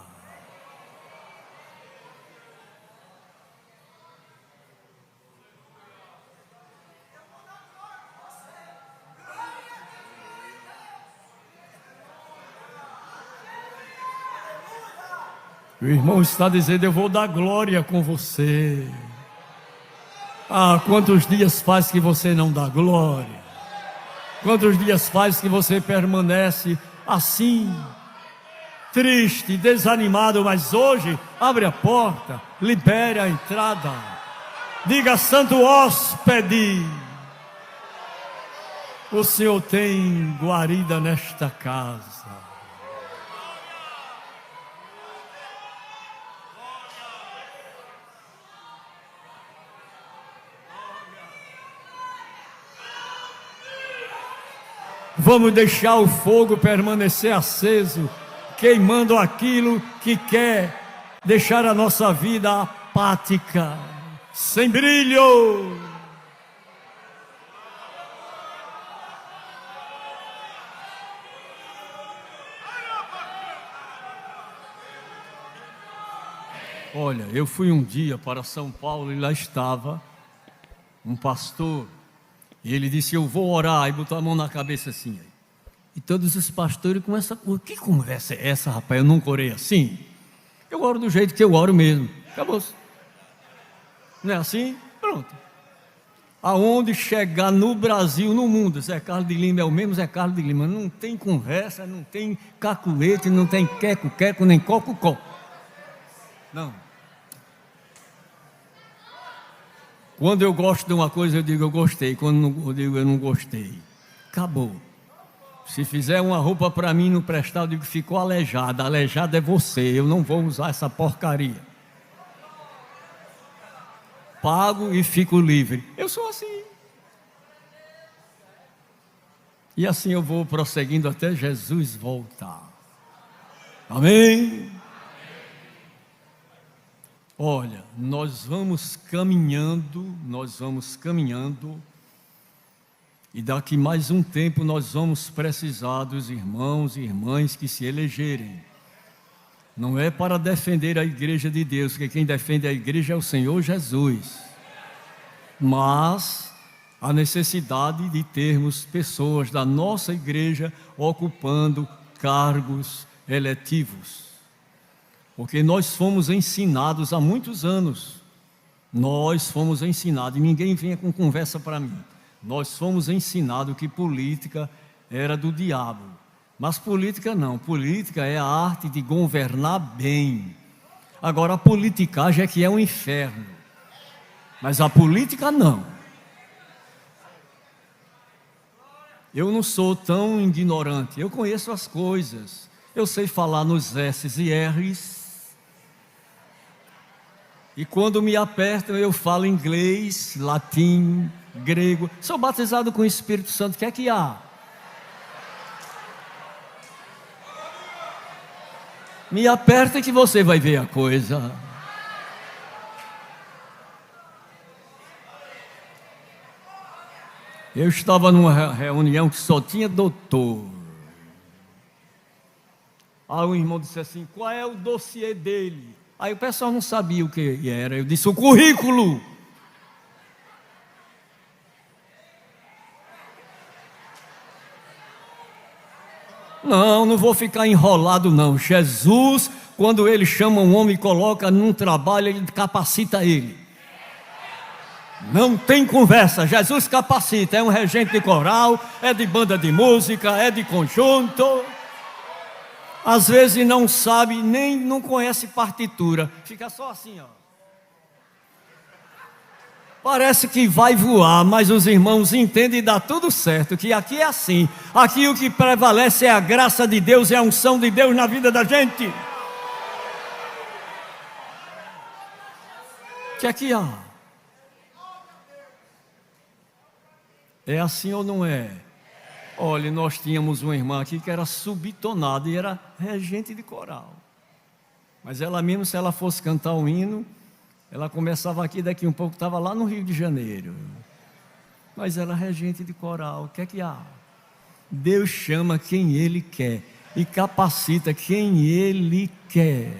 O irmão está dizendo: eu vou dar glória com você. Ah, quantos dias faz que você não dá glória? Quantos dias faz que você permanece assim, triste, desanimado? Mas hoje, abre a porta, libere a entrada. Diga: santo hóspede, o Senhor tem guarida nesta casa. Vamos deixar o fogo permanecer aceso, queimando aquilo que quer deixar a nossa vida apática, sem brilho. Olha, eu fui um dia para São Paulo e lá estava um pastor. E ele disse: eu vou orar, e botou a mão na cabeça assim. E todos os pastores começam: que conversa é essa, rapaz? Eu nunca orei assim. Eu oro do jeito que eu oro mesmo. Acabou-se. Não é assim? Pronto. Aonde chegar no Brasil, no mundo, Zé Carlos de Lima é o mesmo Zé Carlos de Lima. Não tem conversa, não tem cacuete, não tem queco-queco, nem coco-coco. Não. Quando eu gosto de uma coisa, eu digo eu gostei. Quando não, eu digo eu não gostei. Acabou. Se fizer uma roupa para mim não prestar, eu digo ficou aleijada. Aleijada é você, eu não vou usar essa porcaria. pago e fico livre. Eu sou assim. E assim eu vou prosseguindo até Jesus voltar. Amém? Olha, nós vamos caminhando, e daqui mais um tempo nós vamos precisar dos irmãos e irmãs que se elegerem. Não é para defender a igreja de Deus, porque quem defende a igreja é o Senhor Jesus. Mas a necessidade de termos pessoas da nossa igreja ocupando cargos eletivos. Porque nós fomos ensinados há muitos anos. Nós fomos ensinados, e ninguém venha com conversa para mim. Nós fomos ensinados que política era do diabo. Mas política não, política é a arte de governar bem. Agora a politicagem é que é um inferno. Mas a política não. Eu não sou tão ignorante, eu conheço as coisas. Eu sei falar nos S's e R's. E quando me apertam eu falo inglês, latim, grego. Sou batizado com o Espírito Santo, o que é que há? Me aperta que você vai ver a coisa. Eu estava numa reunião que só tinha doutor. Aí o irmão disse assim: qual é o dossiê dele? Aí o pessoal não sabia o que era. Eu disse: o currículo. Não vou ficar enrolado não. Jesus, quando ele chama um homem e coloca num trabalho, ele capacita ele. Não tem conversa, Jesus capacita. É um regente de coral, é de banda de música, é de conjunto. Às vezes não sabe, nem não conhece partitura. Fica só assim, ó. Parece que vai voar, mas os irmãos entendem e dá tudo certo, que aqui é assim. Aqui o que prevalece é a graça de Deus, é a unção de Deus na vida da gente. Que aqui há. É assim ou não é? Olha, nós tínhamos uma irmã aqui que era subtonada e era regente de coral. Mas ela mesmo, se ela fosse cantar um hino, ela começava aqui, daqui um pouco estava lá no Rio de Janeiro. Mas ela é regente de coral, o que é que há? Deus chama quem Ele quer e capacita quem Ele quer.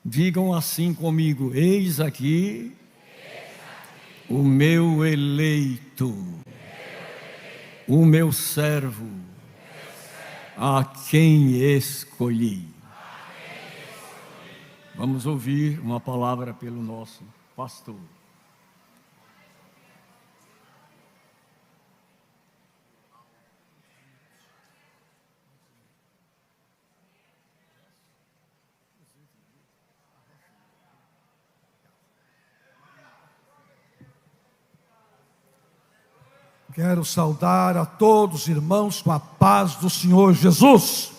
Digam assim comigo: eis aqui o meu eleito, o meu servo, a quem escolhi. Vamos ouvir uma palavra pelo nosso pastor. Quero saudar a todos os irmãos com a paz do Senhor Jesus.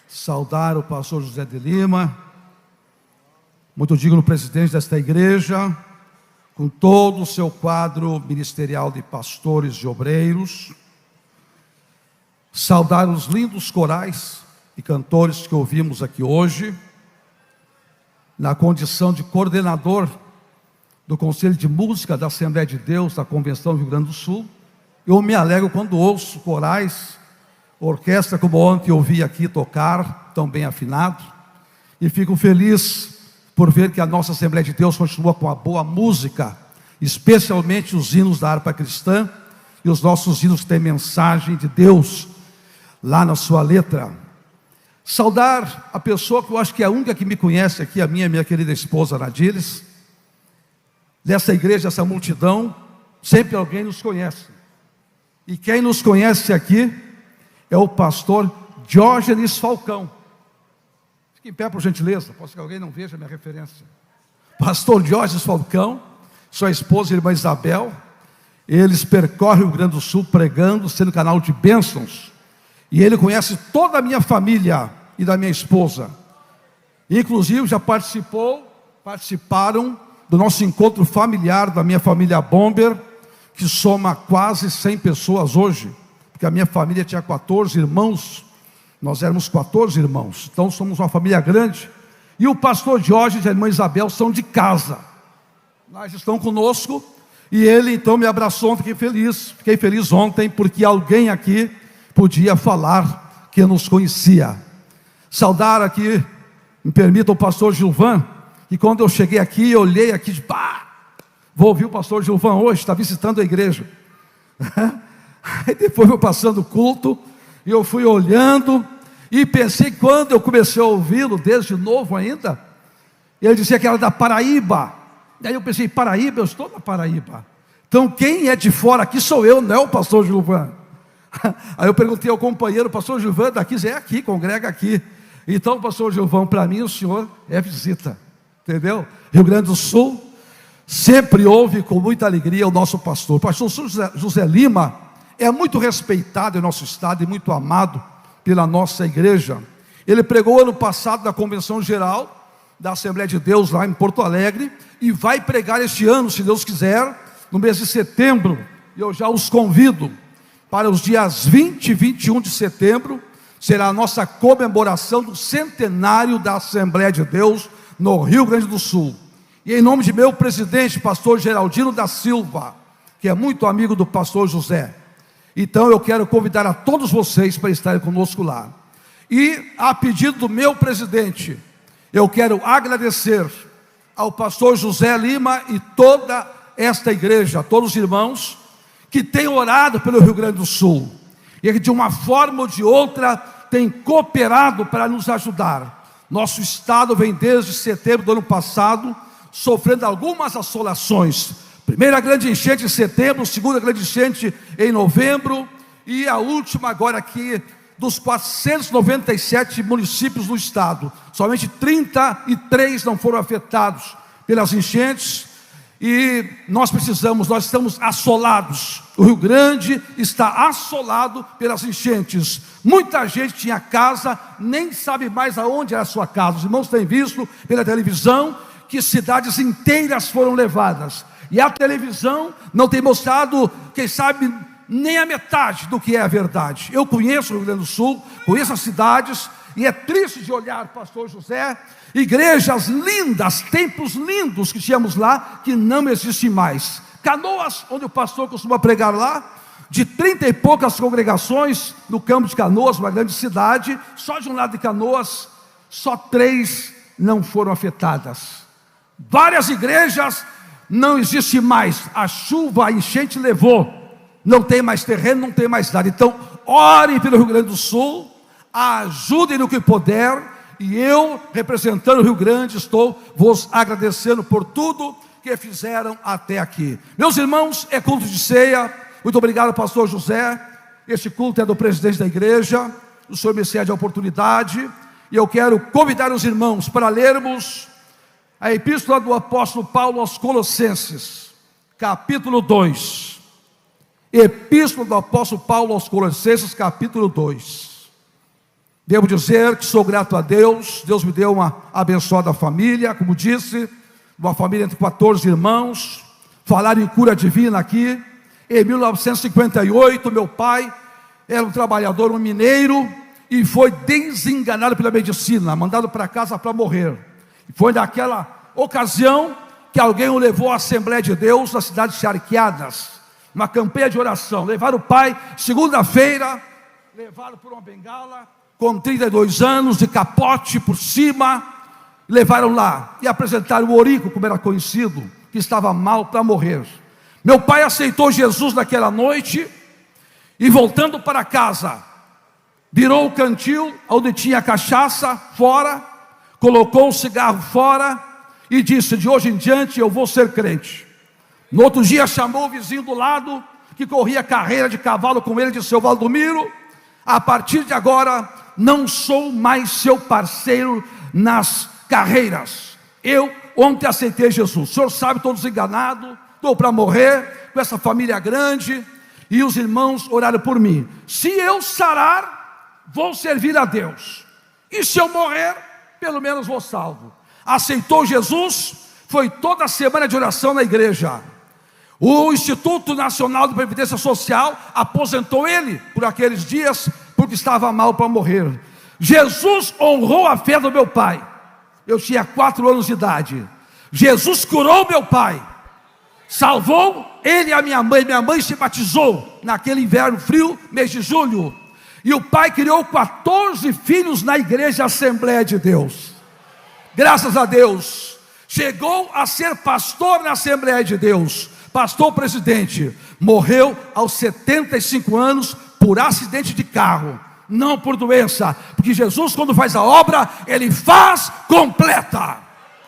Saudar o pastor José de Lima, muito digno presidente desta igreja, com todo o seu quadro ministerial de pastores e obreiros. Saudar os lindos corais e cantores que ouvimos aqui hoje, na condição de coordenador do Conselho de Música da Assembleia de Deus da Convenção do Rio Grande do Sul. Eu me alegro quando ouço corais, orquestra como ontem ouvi aqui tocar, tão bem afinado, e fico feliz por ver que a nossa Assembleia de Deus continua com a boa música, especialmente os hinos da harpa cristã e os nossos hinos que têm mensagem de Deus lá na sua letra. Saudar a pessoa que eu acho que é a única que me conhece aqui, a minha querida esposa Nadiles. Dessa igreja, essa multidão, sempre alguém nos conhece. E quem nos conhece aqui é o pastor Diógenes Falcão. Fique em pé, por gentileza, posso que alguém não veja a minha referência. Pastor Diógenes Falcão, sua esposa, irmã Isabel, eles percorrem o Rio Grande do Sul pregando, sendo canal de bênçãos. E ele conhece toda a minha família e da minha esposa. Inclusive já participaram do nosso encontro familiar da minha família Bomber, que soma quase 100 pessoas hoje, porque a minha família tinha 14 irmãos, nós éramos 14 irmãos, então somos uma família grande. E o pastor Jorge e a irmã Isabel são de casa, mas estão conosco, e ele então me abraçou. Fiquei feliz ontem, porque alguém aqui podia falar que nos conhecia. Saudar aqui, me permita, o pastor Gilvan, que quando eu cheguei aqui, eu olhei aqui de vou ouvir o pastor Gilvan hoje, está visitando a igreja. Aí depois eu passando o culto, e eu fui olhando, e pensei, quando eu comecei a ouvi-lo, desde novo ainda, ele dizia que era da Paraíba. Daí eu pensei, Paraíba, eu estou na Paraíba. Então quem é de fora aqui sou eu, não é o pastor Gilvan. Aí eu perguntei ao companheiro, pastor Gilvan, daqui, é aqui, congrega aqui. Então, pastor Gilvan, para mim o senhor é visita, entendeu? Rio Grande do Sul, sempre ouve com muita alegria o nosso pastor. O pastor José Lima é muito respeitado em nosso estado e muito amado pela nossa igreja. Ele pregou ano passado na Convenção Geral da Assembleia de Deus lá em Porto Alegre, e vai pregar este ano, se Deus quiser, no mês de setembro. E eu já os convido para os dias 20 e 21 de setembro, será a nossa comemoração do centenário da Assembleia de Deus no Rio Grande do Sul. E em nome de meu presidente, pastor Geraldino da Silva, que é muito amigo do pastor José, então eu quero convidar a todos vocês para estarem conosco lá. E a pedido do meu presidente, eu quero agradecer ao pastor José Lima e toda esta igreja, todos os irmãos que têm orado pelo Rio Grande do Sul, e que de uma forma ou de outra têm cooperado para nos ajudar. Nosso estado vem desde setembro do ano passado sofrendo algumas assolações. Primeira grande enchente em setembro, segunda grande enchente em novembro, e a última agora aqui, dos 497 municípios do estado, somente 33 não foram afetados pelas enchentes. E nós estamos assolados. O Rio Grande está assolado pelas enchentes. Muita gente tinha casa, nem sabe mais aonde é a sua casa. Os irmãos têm visto pela televisão que cidades inteiras foram levadas, e a televisão não tem mostrado, quem sabe, nem a metade do que é a verdade. Eu conheço o Rio Grande do Sul, conheço as cidades, e é triste de olhar, pastor José, igrejas lindas, templos lindos que tínhamos lá, que não existem mais. Canoas, onde o pastor costuma pregar lá, de 30 e poucas congregações no campo de Canoas, uma grande cidade, só de um lado de Canoas, só 3 não foram afetadas. Várias igrejas não existem mais, a chuva, a enchente levou, não tem mais terreno, não tem mais nada. Então, orem pelo Rio Grande do Sul, ajudem no que puder, e eu, representando o Rio Grande, estou vos agradecendo por tudo que fizeram até aqui. Meus irmãos, é culto de ceia. Muito obrigado, pastor José. Este culto é do presidente da igreja. O senhor me cede a oportunidade, e eu quero convidar os irmãos para lermos a epístola do apóstolo Paulo aos Colossenses, capítulo 2. Epístola do apóstolo Paulo aos Colossenses, capítulo 2. Devo dizer que sou grato a Deus. Deus me deu uma abençoada família, como disse, uma família entre 14 irmãos. Falaram em cura divina aqui. Em 1958, meu pai era um trabalhador, um mineiro, e foi desenganado pela medicina, mandado para casa para morrer. Foi naquela ocasião que alguém o levou à Assembleia de Deus, na cidade de Charqueadas, uma campanha de oração. Levaram o pai, segunda-feira, levaram por uma bengala, com 32 anos, de capote por cima, levaram lá e apresentaram o Orico, como era conhecido, que estava mal para morrer. Meu pai aceitou Jesus naquela noite, e voltando para casa, virou o cantil onde tinha cachaça fora, colocou o cigarro fora e disse: de hoje em diante eu vou ser crente. No outro dia chamou o vizinho do lado, que corria carreira de cavalo com ele, de seu Valdomiro: a partir de agora não sou mais seu parceiro nas carreiras. Eu ontem aceitei Jesus. O senhor sabe, estou desenganado, estou para morrer, com essa família grande, e os irmãos oraram por mim. Se eu sarar, vou servir a Deus, e se eu morrer, pelo menos vou salvo. Aceitou Jesus, foi toda semana de oração na igreja. O Instituto Nacional de Previdência Social aposentou ele por aqueles dias, porque estava mal para morrer. Jesus honrou a fé do meu pai. Eu tinha 4 anos de idade. Jesus curou meu pai, salvou ele e a minha mãe. Minha mãe se batizou naquele inverno frio, mês de julho. E o pai criou 14 filhos na igreja Assembleia de Deus. Graças a Deus, chegou a ser pastor na Assembleia de Deus, pastor presidente. Morreu aos 75 anos por acidente de carro, não por doença, porque Jesus, quando faz a obra, Ele faz completa.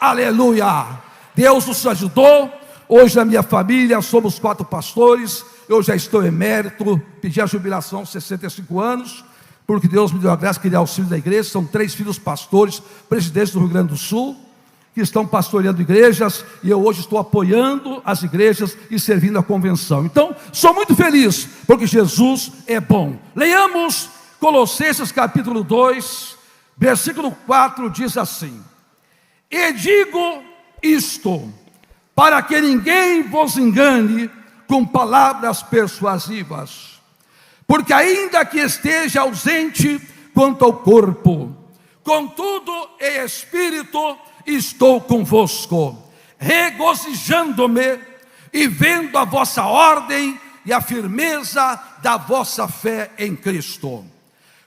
Aleluia. Deus nos ajudou. Hoje na minha família somos 4 pastores. Eu já estou emérito, pedi a jubilação aos 65 anos, porque Deus me deu a graça de criar auxílio da igreja. São 3 filhos pastores, presidentes do Rio Grande do Sul, que estão pastoreando igrejas, e eu hoje estou apoiando as igrejas e servindo a convenção. Então, sou muito feliz, porque Jesus é bom. Leiamos Colossenses capítulo 2, versículo 4, diz assim: e digo isto, para que ninguém vos engane com palavras persuasivas, porque ainda que esteja ausente quanto ao corpo, contudo em espírito estou convosco, regozijando-me e vendo a vossa ordem e a firmeza da vossa fé em Cristo.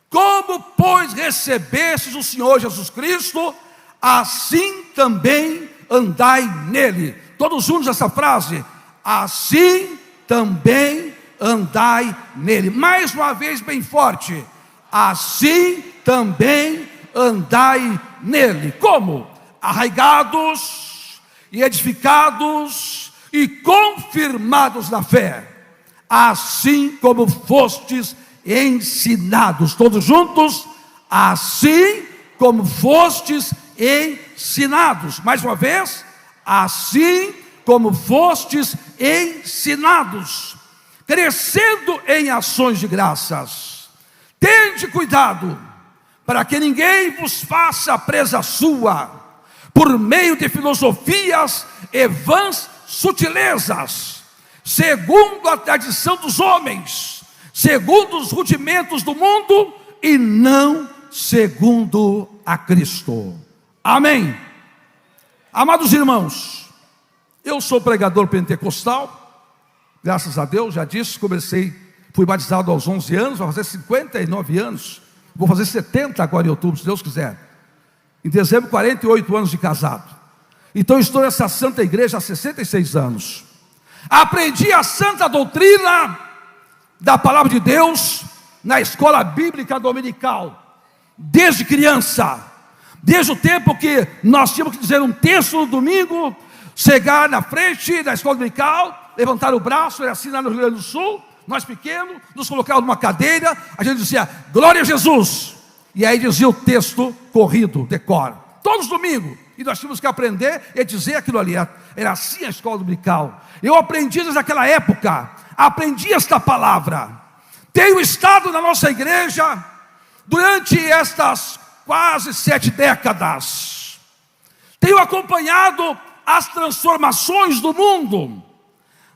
Como, pois, recebestes o Senhor Jesus Cristo, assim também andai nele. Todos juntos essa frase: assim também andai nele. Mais uma vez bem forte: assim também andai nele. Como? Arraigados e edificados e confirmados na fé, assim como fostes ensinados. Todos juntos: assim como fostes ensinados. Mais uma vez: assim como fostes ensinados, crescendo em ações de graças. Tende cuidado, para que ninguém vos faça presa sua, por meio de filosofias e vãs sutilezas, segundo a tradição dos homens, segundo os rudimentos do mundo, e não segundo a Cristo. Amém. Amados irmãos, eu sou pregador pentecostal, graças a Deus, já disse, fui batizado aos 11 anos, vai fazer 59 anos, vou fazer 70 agora em outubro, se Deus quiser. Em dezembro, 48 anos de casado. Então estou nessa santa igreja há 66 anos. Aprendi a santa doutrina da palavra de Deus na escola bíblica dominical, desde criança. Desde o tempo que nós tínhamos que dizer um texto no domingo, chegar na frente da escola dominical, levantar o braço, era assim lá no Rio Grande do Sul, nós pequenos, nos colocavam numa cadeira, a gente dizia, glória a Jesus, e aí dizia o texto corrido, decor, todos os domingos, e nós tínhamos que aprender e dizer aquilo ali. Era assim a escola dominical. Eu aprendi desde aquela época, aprendi esta palavra. Tenho estado na nossa igreja durante estas quase 7 décadas. Tenho acompanhado as transformações do mundo,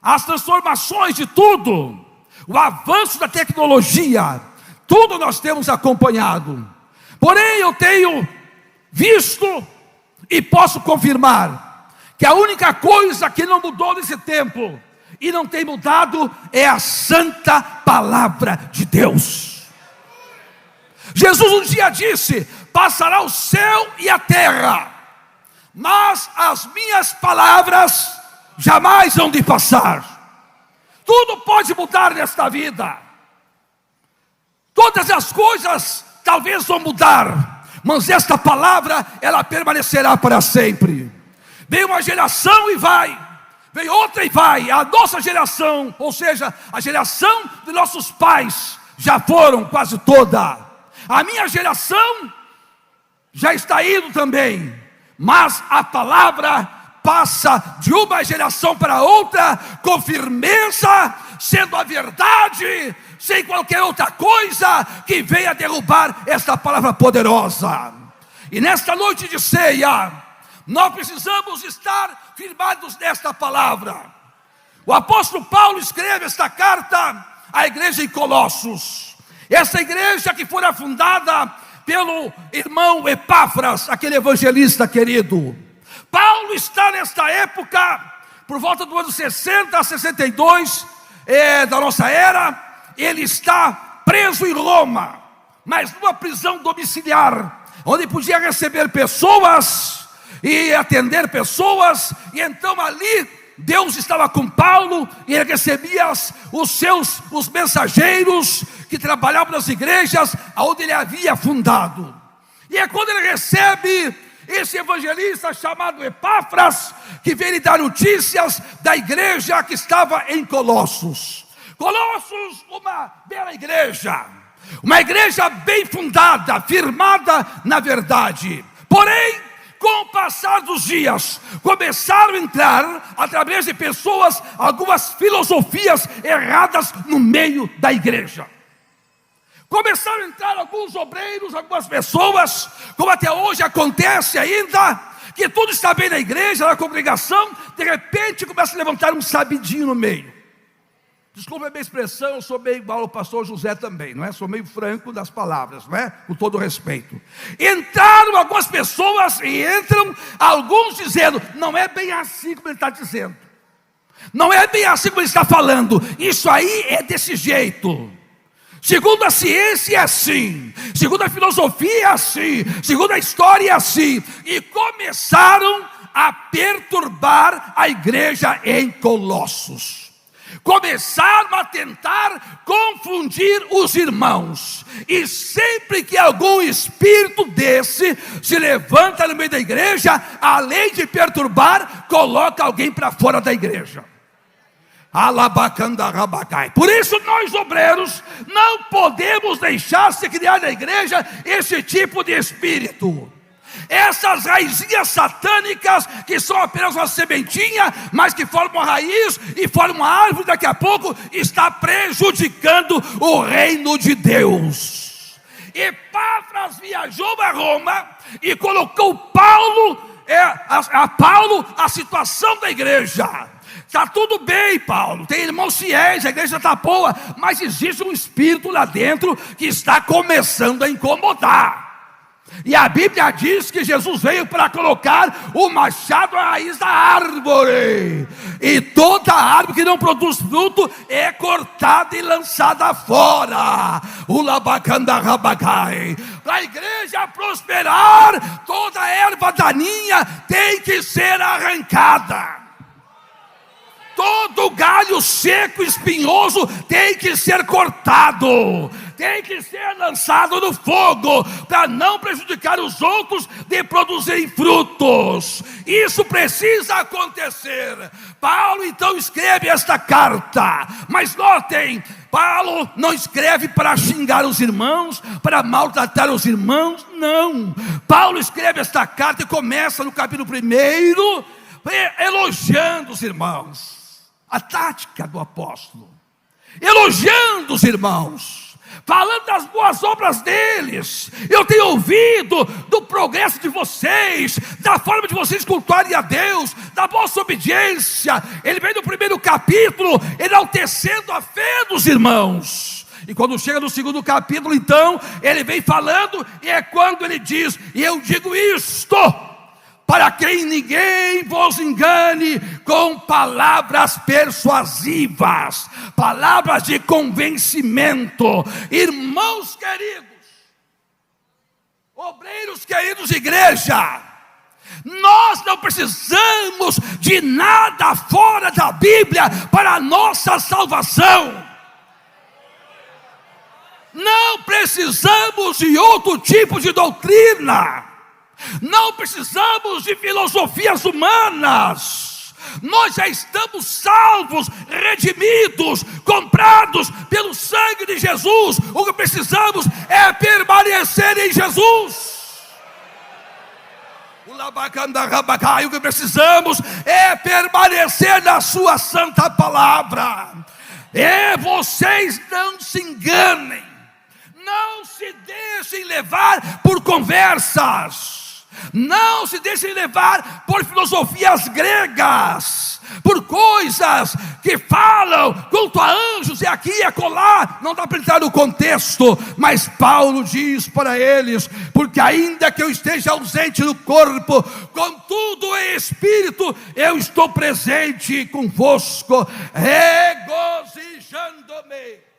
as transformações de tudo, o avanço da tecnologia, tudo nós temos acompanhado. Porém, eu tenho visto e posso confirmar que a única coisa que não mudou nesse tempo e não tem mudado é a santa palavra de Deus. Jesus um dia disse: passará o céu e a terra, mas as minhas palavras jamais hão de passar. Tudo pode mudar nesta vida, todas as coisas talvez vão mudar, mas esta palavra, ela permanecerá para sempre. Vem uma geração e vai, vem outra e vai. A nossa geração, ou seja, a geração de nossos pais, já foram quase toda. A minha geração já está indo também, mas a palavra passa de uma geração para outra com firmeza, sendo a verdade, sem qualquer outra coisa que venha derrubar esta palavra poderosa. E nesta noite de ceia, nós precisamos estar firmados nesta palavra. O apóstolo Paulo escreve esta carta à igreja em Colossos. Essa igreja que fora fundada pelo irmão Epáfras, aquele evangelista querido. Paulo está nesta época, por volta do ano 60 a 62 da nossa era. Ele está preso em Roma, mas numa prisão domiciliar, onde podia receber pessoas e atender pessoas. E então ali Deus estava com Paulo, e ele recebia os mensageiros que trabalhavam nas igrejas onde ele havia fundado. E é quando ele recebe esse evangelista chamado Epáfras, que veio lhe dar notícias da igreja que estava em Colossos. Colossos, uma bela igreja, uma igreja bem fundada, firmada na verdade. Porém, com o passar dos dias, começaram a entrar, através de pessoas, algumas filosofias erradas no meio da igreja. Começaram a entrar alguns obreiros, algumas pessoas, como até hoje acontece ainda, que tudo está bem na igreja, na congregação, de repente começa a levantar um sabidinho no meio. Desculpa a minha expressão, eu sou meio igual ao pastor José também, não é? Sou meio franco das palavras, não é? Com todo respeito. Entraram algumas pessoas e entram alguns dizendo: não é bem assim como ele está dizendo, não é bem assim como ele está falando, isso aí é desse jeito. Segundo a ciência é assim, segundo a filosofia é assim, segundo a história é assim. E começaram a perturbar a igreja em Colossos. Começaram a tentar confundir os irmãos. E sempre que algum espírito desse se levanta no meio da igreja, além de perturbar, coloca alguém para fora da igreja. Por isso nós obreiros não podemos deixar se criar na igreja esse tipo de espírito. Essas raizinhas satânicas que são apenas uma sementinha, mas que formam uma raiz e formam uma árvore, daqui a pouco está prejudicando o reino de Deus. Epáfras viajou a Roma e colocou Paulo a situação da igreja. Está tudo bem, Paulo, tem irmãos fiéis, a igreja está boa, mas existe um espírito lá dentro que está começando a incomodar. E a Bíblia diz que Jesus veio para colocar o machado à raiz da árvore, e toda árvore que não produz fruto é cortada e lançada fora. Para a igreja prosperar, toda erva daninha tem que ser arrancada. Todo galho seco, espinhoso, tem que ser cortado, tem que ser lançado no fogo, para não prejudicar os outros de produzirem frutos. Isso precisa acontecer. Paulo então escreve esta carta, mas notem, Paulo não escreve para xingar os irmãos, para maltratar os irmãos, não. Paulo escreve esta carta e começa no capítulo 1, elogiando os irmãos. A tática do apóstolo, elogiando os irmãos, falando das boas obras deles. Eu tenho ouvido do progresso de vocês, da forma de vocês cultuarem a Deus, da vossa obediência. Ele vem no 1º capítulo enaltecendo a fé dos irmãos. E quando chega no 2º capítulo, então, ele vem falando, e é quando ele diz: e eu digo isto, para que ninguém vos engane com palavras persuasivas, palavras de convencimento. Irmãos queridos, obreiros queridos, igreja, nós não precisamos de nada fora da Bíblia para a nossa salvação. Não precisamos de outro tipo de doutrina. Não precisamos de filosofias humanas. Nós já estamos salvos, redimidos, comprados pelo sangue de Jesus. O que precisamos é permanecer em Jesus. O que precisamos é permanecer na sua santa palavra. Vocês não se enganem, não se deixem levar por conversas. Não se deixem levar por filosofias gregas, por coisas que falam culto a anjos e aqui e acolá. Não dá para entrar no contexto, mas Paulo diz para eles: porque ainda que eu esteja ausente no corpo, contudo em espírito eu estou presente convosco, regozijando-me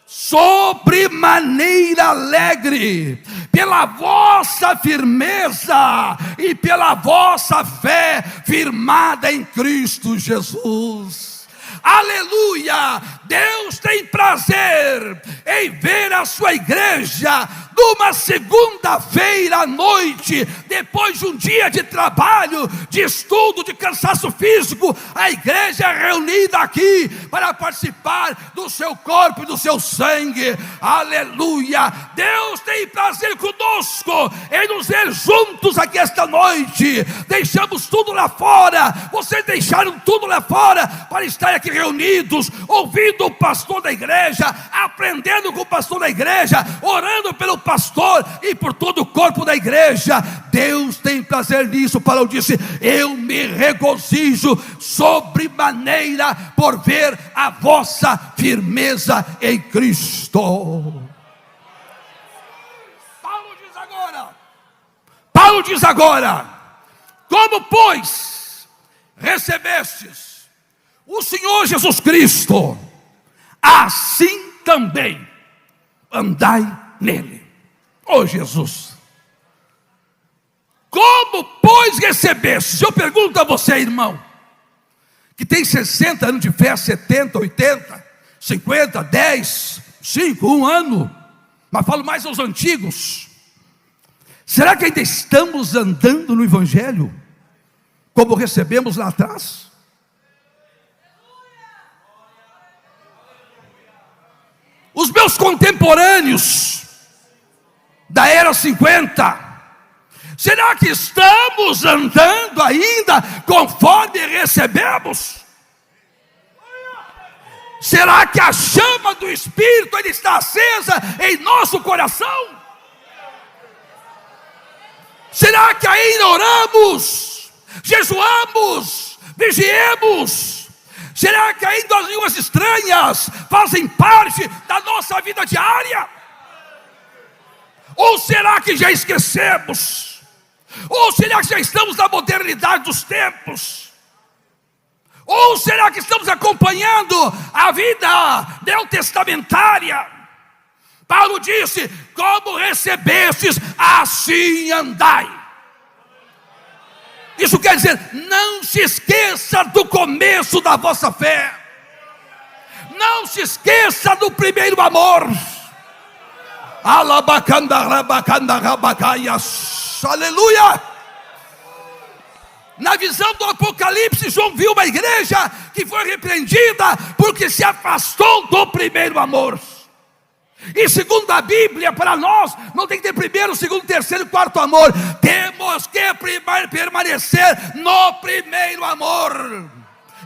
sobremaneira alegre, pela vossa firmeza e pela vossa fé firmada em Cristo Jesus. Aleluia! Deus tem prazer em ver a sua igreja numa segunda-feira à noite, depois de um dia de trabalho, de estudo, de cansaço físico, a igreja é reunida aqui para participar do seu corpo e do seu sangue. Aleluia! Deus tem prazer conosco em nos ver juntos aqui esta noite. Deixamos tudo lá fora, vocês deixaram tudo lá fora para estar aqui reunidos, ouvindo o pastor da igreja, aprendendo com o pastor da igreja, orando pelo pastor e por todo o corpo da igreja. Deus tem prazer nisso. Paulo disse: eu me regozijo sobremaneira por ver a vossa firmeza em Cristo. Paulo diz agora: como pois recebestes o Senhor Jesus Cristo, assim também andai nele. Oh Jesus, como pois recebestes? Eu pergunto a você, irmão, que tem 60 anos de fé, 70, 80, 50, 10, 5, 1 ano, mas falo mais aos antigos. Será que ainda estamos andando no Evangelho como recebemos lá atrás? Os meus contemporâneos da era 50, será que estamos andando ainda conforme recebemos? Será que a chama do Espírito ainda está acesa em nosso coração? Será que ainda oramos, jejuamos, vigiemos? Será que ainda as línguas estranhas fazem parte da nossa vida diária? Ou será que já esquecemos? Ou será que já estamos na modernidade dos tempos? Ou será que estamos acompanhando a vida neotestamentária? Paulo disse: como recebestes, assim andai. Isso quer dizer, não se esqueça do começo da vossa fé. Não se esqueça do primeiro amor. Aleluia! Na visão do Apocalipse, João viu uma igreja que foi repreendida porque se afastou do primeiro amor. E segundo a Bíblia, para nós, não tem que ter primeiro, segundo, terceiro e quarto amor. Temos que permanecer no primeiro amor.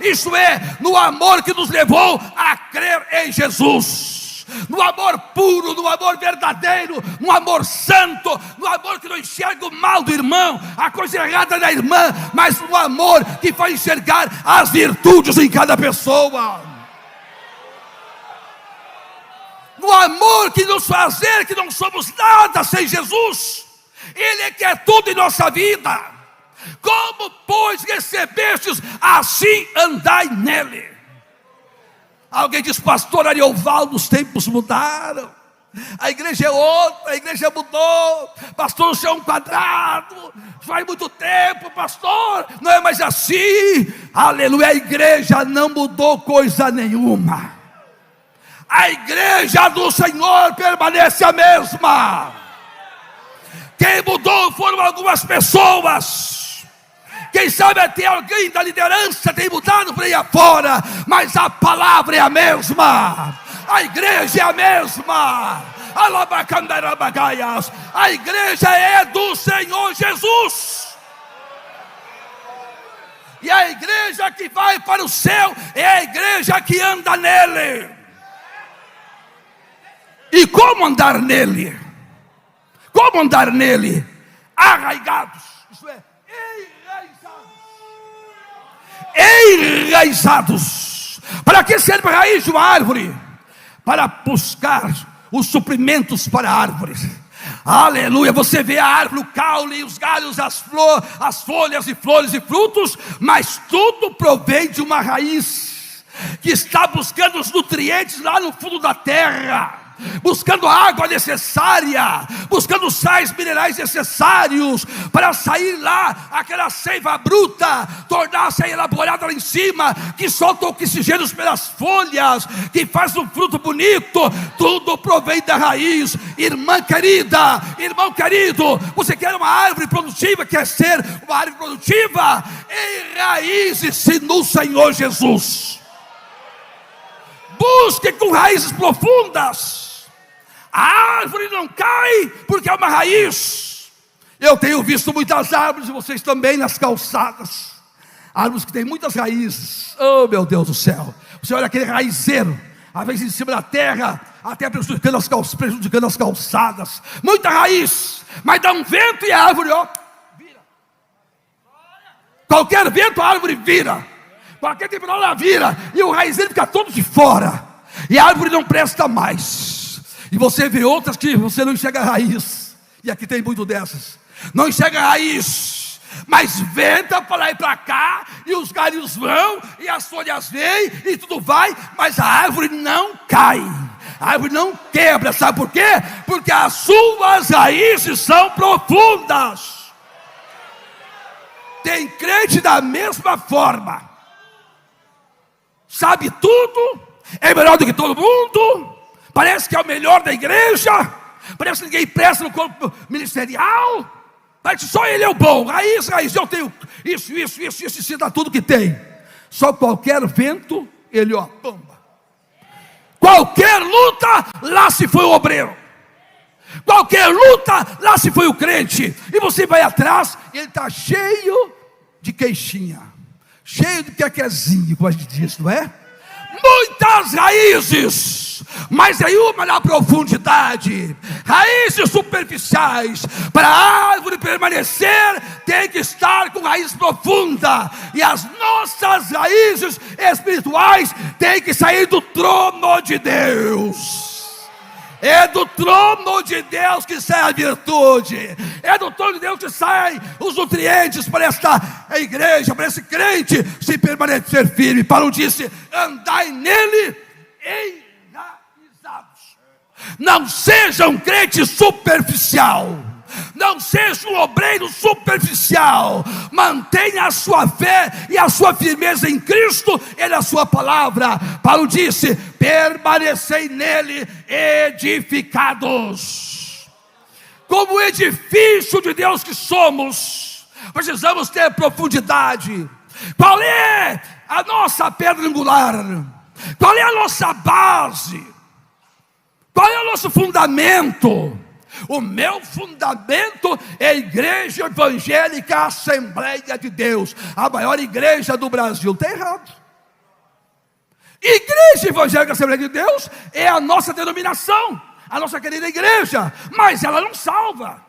Isso é, no amor que nos levou a crer em Jesus. No amor puro, no amor verdadeiro, no amor santo, no amor que não enxerga o mal do irmão, a coisa errada da irmã, mas no amor que vai enxergar as virtudes em cada pessoa. No amor que nos fazer que não somos nada sem Jesus. Ele é que é tudo em nossa vida. Como pois recebestes, assim andai nele. Alguém diz: pastor Ariovaldo, os tempos mudaram, a igreja é outra, a igreja mudou. Pastor, o senhor é um quadrado, faz muito tempo, pastor, não é mais assim. Aleluia, a igreja não mudou coisa nenhuma. A igreja do Senhor permanece a mesma. Quem mudou foram algumas pessoas. Quem sabe até alguém da liderança tem mudado por aí afora, mas a palavra é a mesma. A igreja é a mesma. A igreja é do Senhor Jesus. E a igreja que vai para o céu é a igreja que anda nele. E como andar nele? Como andar nele? arraigados, isto é, enraizados. Para que serve a raiz de uma árvore? Para buscar os suprimentos para a árvore. Aleluia. Você vê a árvore, o caule, os galhos, as folhas e flores e frutos, mas tudo provém de uma raiz que está buscando os nutrientes lá no fundo da terra, buscando a água necessária, buscando os sais minerais necessários para sair lá aquela seiva bruta, tornar-se elaborada lá em cima, que solta oxigênio pelas folhas, que faz um fruto bonito. Tudo provém da raiz. Irmã querida, irmão querido, você quer uma árvore produtiva, quer ser uma árvore produtiva? Enraize-se no Senhor Jesus. Busque com raízes profundas. A árvore não cai porque é uma raiz. Eu tenho visto muitas árvores, e vocês também, nas calçadas, árvores que têm muitas raízes. Oh, meu Deus do céu. Você olha aquele raizeiro, às vezes em cima da terra, até prejudicando as calçadas. Muita raiz, mas dá um vento e a árvore, ó, vira. Qualquer vento a árvore vira. Qualquer temporal ela vira. E o raizeiro fica todo de fora. E a árvore não presta mais. E você vê outras que você não enxerga a raiz. E aqui tem muito dessas. Não enxerga a raiz, mas venta para lá e para cá, e os galhos vão, e as folhas vêm, e tudo vai, mas a árvore não cai, a árvore não quebra. Sabe por quê? Porque as suas raízes são profundas. Tem crente da mesma forma, sabe tudo, é melhor do que todo mundo, parece que é o melhor da igreja, parece que ninguém presta no corpo ministerial, mas só ele é o bom. Raiz, eu tenho isso dá tudo que tem. Só qualquer vento, ele ó, pamba. Qualquer luta, lá se foi o obreiro. Qualquer luta, lá se foi o crente. E você vai atrás, ele está cheio de queixinha, cheio de quequezinho, como a gente diz, não é? Muitas raízes, mas nenhuma na profundidade. Raízes superficiais. Para a árvore permanecer, tem que estar com raiz profunda. E as nossas raízes espirituais têm que sair do trono de Deus. É do trono de Deus que sai a virtude. É do trono de Deus que saem os nutrientes para esta igreja, para esse crente se permanecer firme. Paulo disse: andai nele enraizados. Não seja um crente superficial. Não seja um obreiro superficial. Mantenha a sua fé e a sua firmeza em Cristo e na sua palavra. Paulo disse: permanecei nele edificados. Como edifício de Deus que somos, precisamos ter profundidade. Qual é a nossa pedra angular? Qual é a nossa base? Qual é o nosso fundamento? O meu fundamento é a Igreja Evangélica Assembleia de Deus, a maior igreja do Brasil. Está errado. Igreja Evangélica Assembleia de Deus é a nossa denominação, a nossa querida igreja, mas ela não salva.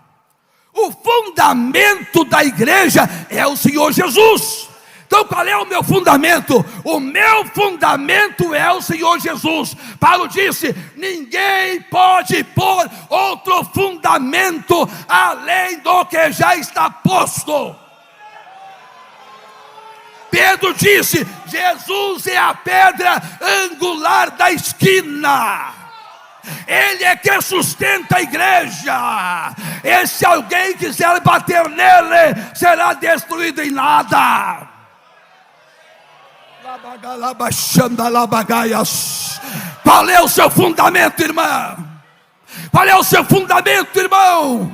O fundamento da igreja é o Senhor Jesus. Então qual é o meu fundamento? O meu fundamento é o Senhor Jesus. Paulo disse: ninguém pode pôr outro fundamento além do que já está posto. Pedro disse: Jesus é a pedra angular da esquina. Ele é que sustenta a igreja. E se alguém quiser bater nele, será destruído em nada. Qual é o seu fundamento, irmã? Qual é o seu fundamento, irmão?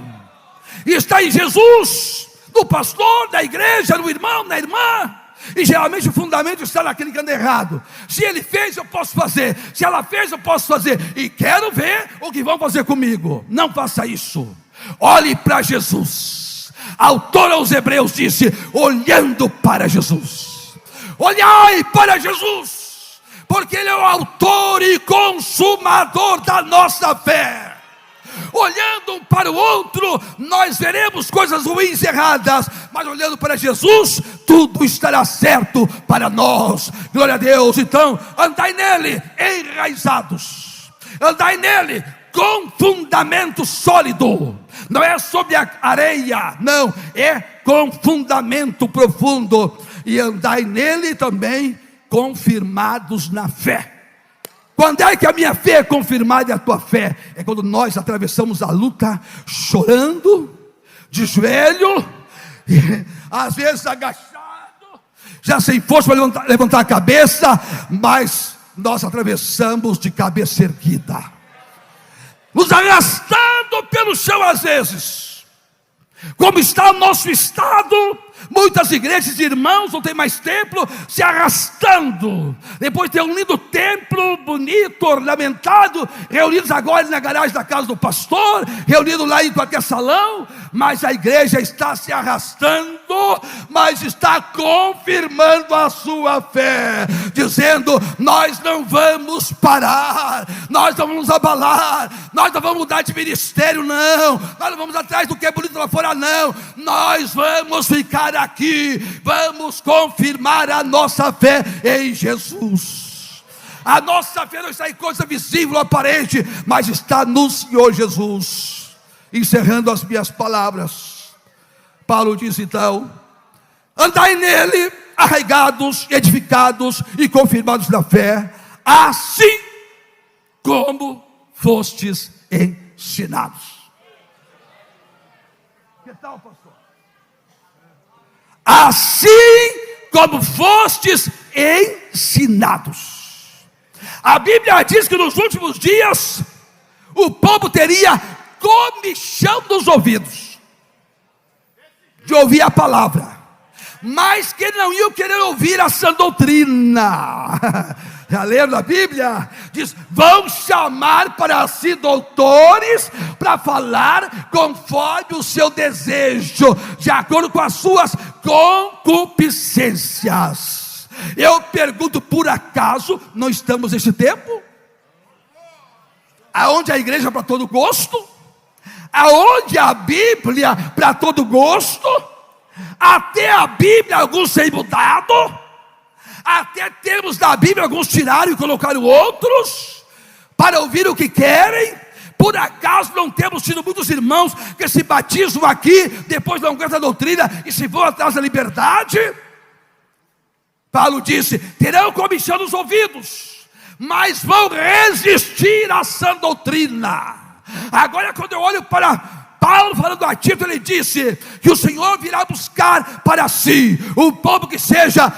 Está em Jesus, no pastor, na igreja, no irmão, na irmã. E geralmente o fundamento está naquele que anda errado. Se ele fez, eu posso fazer. Se ela fez, eu posso fazer. E quero ver o que vão fazer comigo. Não faça isso. Olhe para Jesus. Autor aos Hebreus disse: olhando para Jesus. Olhai para Jesus, porque Ele é o autor e consumador da nossa fé. Olhando um para o outro, nós veremos coisas ruins e erradas, mas olhando para Jesus, tudo estará certo para nós. Glória a Deus. Então, andai nele enraizados, andai nele com fundamento sólido. Não é sobre a areia, não, é com fundamento profundo. E andai nele também confirmados na fé. Quando é que a minha fé é confirmada e a tua fé? É quando nós atravessamos a luta chorando, de joelho, e, às vezes agachado, já sem força para levantar a cabeça, mas nós atravessamos de cabeça erguida, nos arrastando pelo chão às vezes, como está o nosso estado. Muitas igrejas de irmãos não tem mais templo, se arrastando, depois de ter um lindo templo, bonito, ornamentado, reunidos agora na garagem da casa do pastor, reunidos lá em qualquer salão, mas a igreja está se arrastando, mas está confirmando a sua fé, dizendo: nós não vamos parar, nós não vamos abalar, nós não vamos mudar de ministério, não, nós não vamos atrás do que é bonito lá fora, não, nós vamos ficar aqui, vamos confirmar a nossa fé em Jesus. A nossa fé não está em coisa visível, aparente, mas está no Senhor Jesus. Encerrando as minhas palavras, Paulo diz então: andai nele, arraigados, edificados e confirmados na fé, assim como fostes ensinados. Que tal, pastor? Assim como fostes ensinados. A Bíblia diz que nos últimos dias o povo teria comichão dos ouvidos de ouvir a palavra, mas que não iam querer ouvir a sã doutrina. Já leram a Bíblia? Diz: vão chamar para si doutores, para falar conforme o seu desejo, de acordo com as suas concupiscências. Eu pergunto, por acaso não estamos nesse tempo? Aonde a igreja para todo gosto? Aonde a Bíblia para todo gosto? Até a Bíblia alguns têm mudado, até termos da Bíblia alguns tiraram e colocaram outros, para ouvir o que querem. Por acaso não temos tido muitos irmãos que se batizam aqui, depois não aguentam a doutrina e se vão atrás da liberdade? Paulo disse: terão comichão nos ouvidos, mas vão resistir à sã doutrina. Agora, quando eu olho para Paulo falando a Tito, ele disse que o Senhor virá buscar para si um povo que seja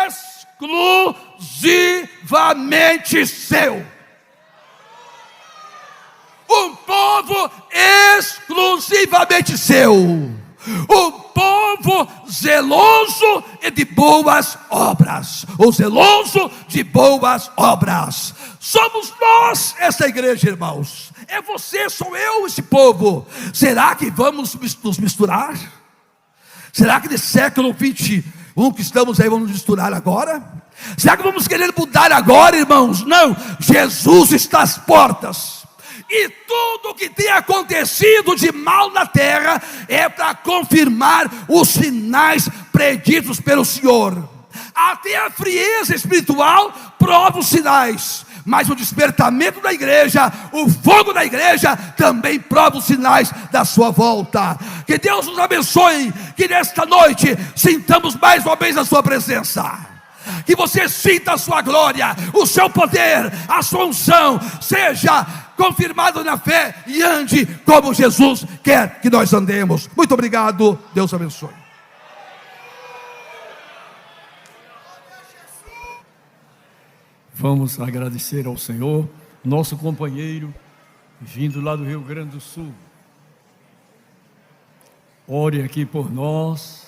exclusivamente seu. Um povo exclusivamente seu. Um povo zeloso e de boas obras. O zeloso de boas obras. Somos nós, essa igreja, irmãos. É você, sou eu, esse povo. Será que vamos nos misturar? Será que nesse século 21 que estamos aí vamos nos misturar agora? Será que vamos querer mudar agora, irmãos? Não, Jesus está às portas. E tudo o que tem acontecido de mal na terra é para confirmar os sinais preditos pelo Senhor. Até a frieza espiritual prova os sinais, mas o despertamento da igreja, o fogo da igreja também prova os sinais da sua volta. Que Deus nos abençoe, que nesta noite sintamos mais uma vez a sua presença, que você sinta a sua glória, o seu poder, a sua unção, seja confirmado na fé e ande como Jesus quer que nós andemos. Muito obrigado, Deus abençoe. Vamos agradecer ao Senhor, nosso companheiro, vindo lá do Rio Grande do Sul. Ore aqui por nós.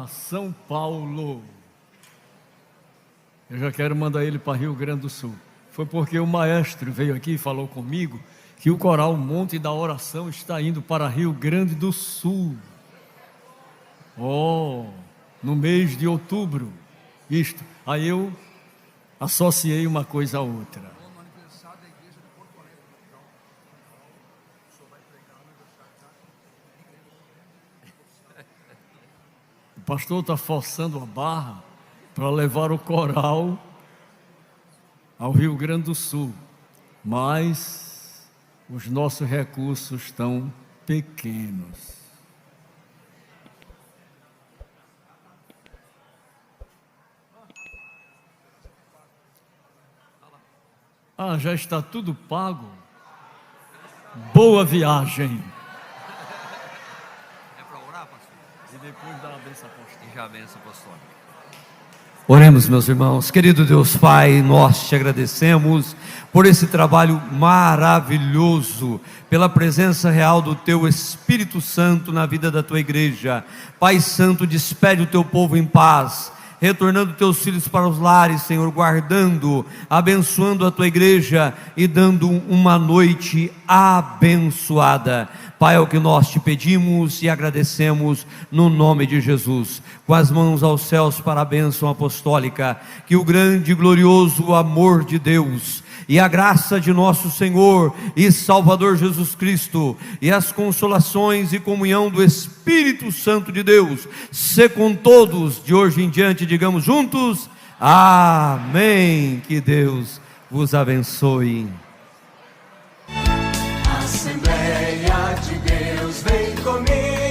São Paulo. Eu já quero mandar ele para Rio Grande do Sul. Foi porque o maestro veio aqui e falou comigo que o coral Monte da Oração está indo para Rio Grande do Sul. No mês de outubro. Isto. Aí eu associei uma coisa a outra. pastor está forçando a barra para levar o coral ao Rio Grande do Sul, mas os nossos recursos estão pequenos. Já está tudo pago? Boa viagem! É para orar, pastor? E depois dá a benção apostólica. E já a benção apostólica. Oremos, meus irmãos. Querido Deus Pai, nós te agradecemos por esse trabalho maravilhoso, pela presença real do Teu Espírito Santo na vida da Tua igreja. Pai Santo, despede o Teu povo em paz, retornando Teus filhos para os lares, Senhor, guardando, abençoando a Tua igreja e dando uma noite abençoada. Pai, é o que nós te pedimos e agradecemos no nome de Jesus. Com as mãos aos céus para a bênção apostólica, que o grande e glorioso amor de Deus e a graça de nosso Senhor e Salvador Jesus Cristo e as consolações e comunhão do Espírito Santo de Deus se com todos de hoje em diante, digamos juntos, amém. Que Deus vos abençoe. Assembleia de Deus, vem comigo.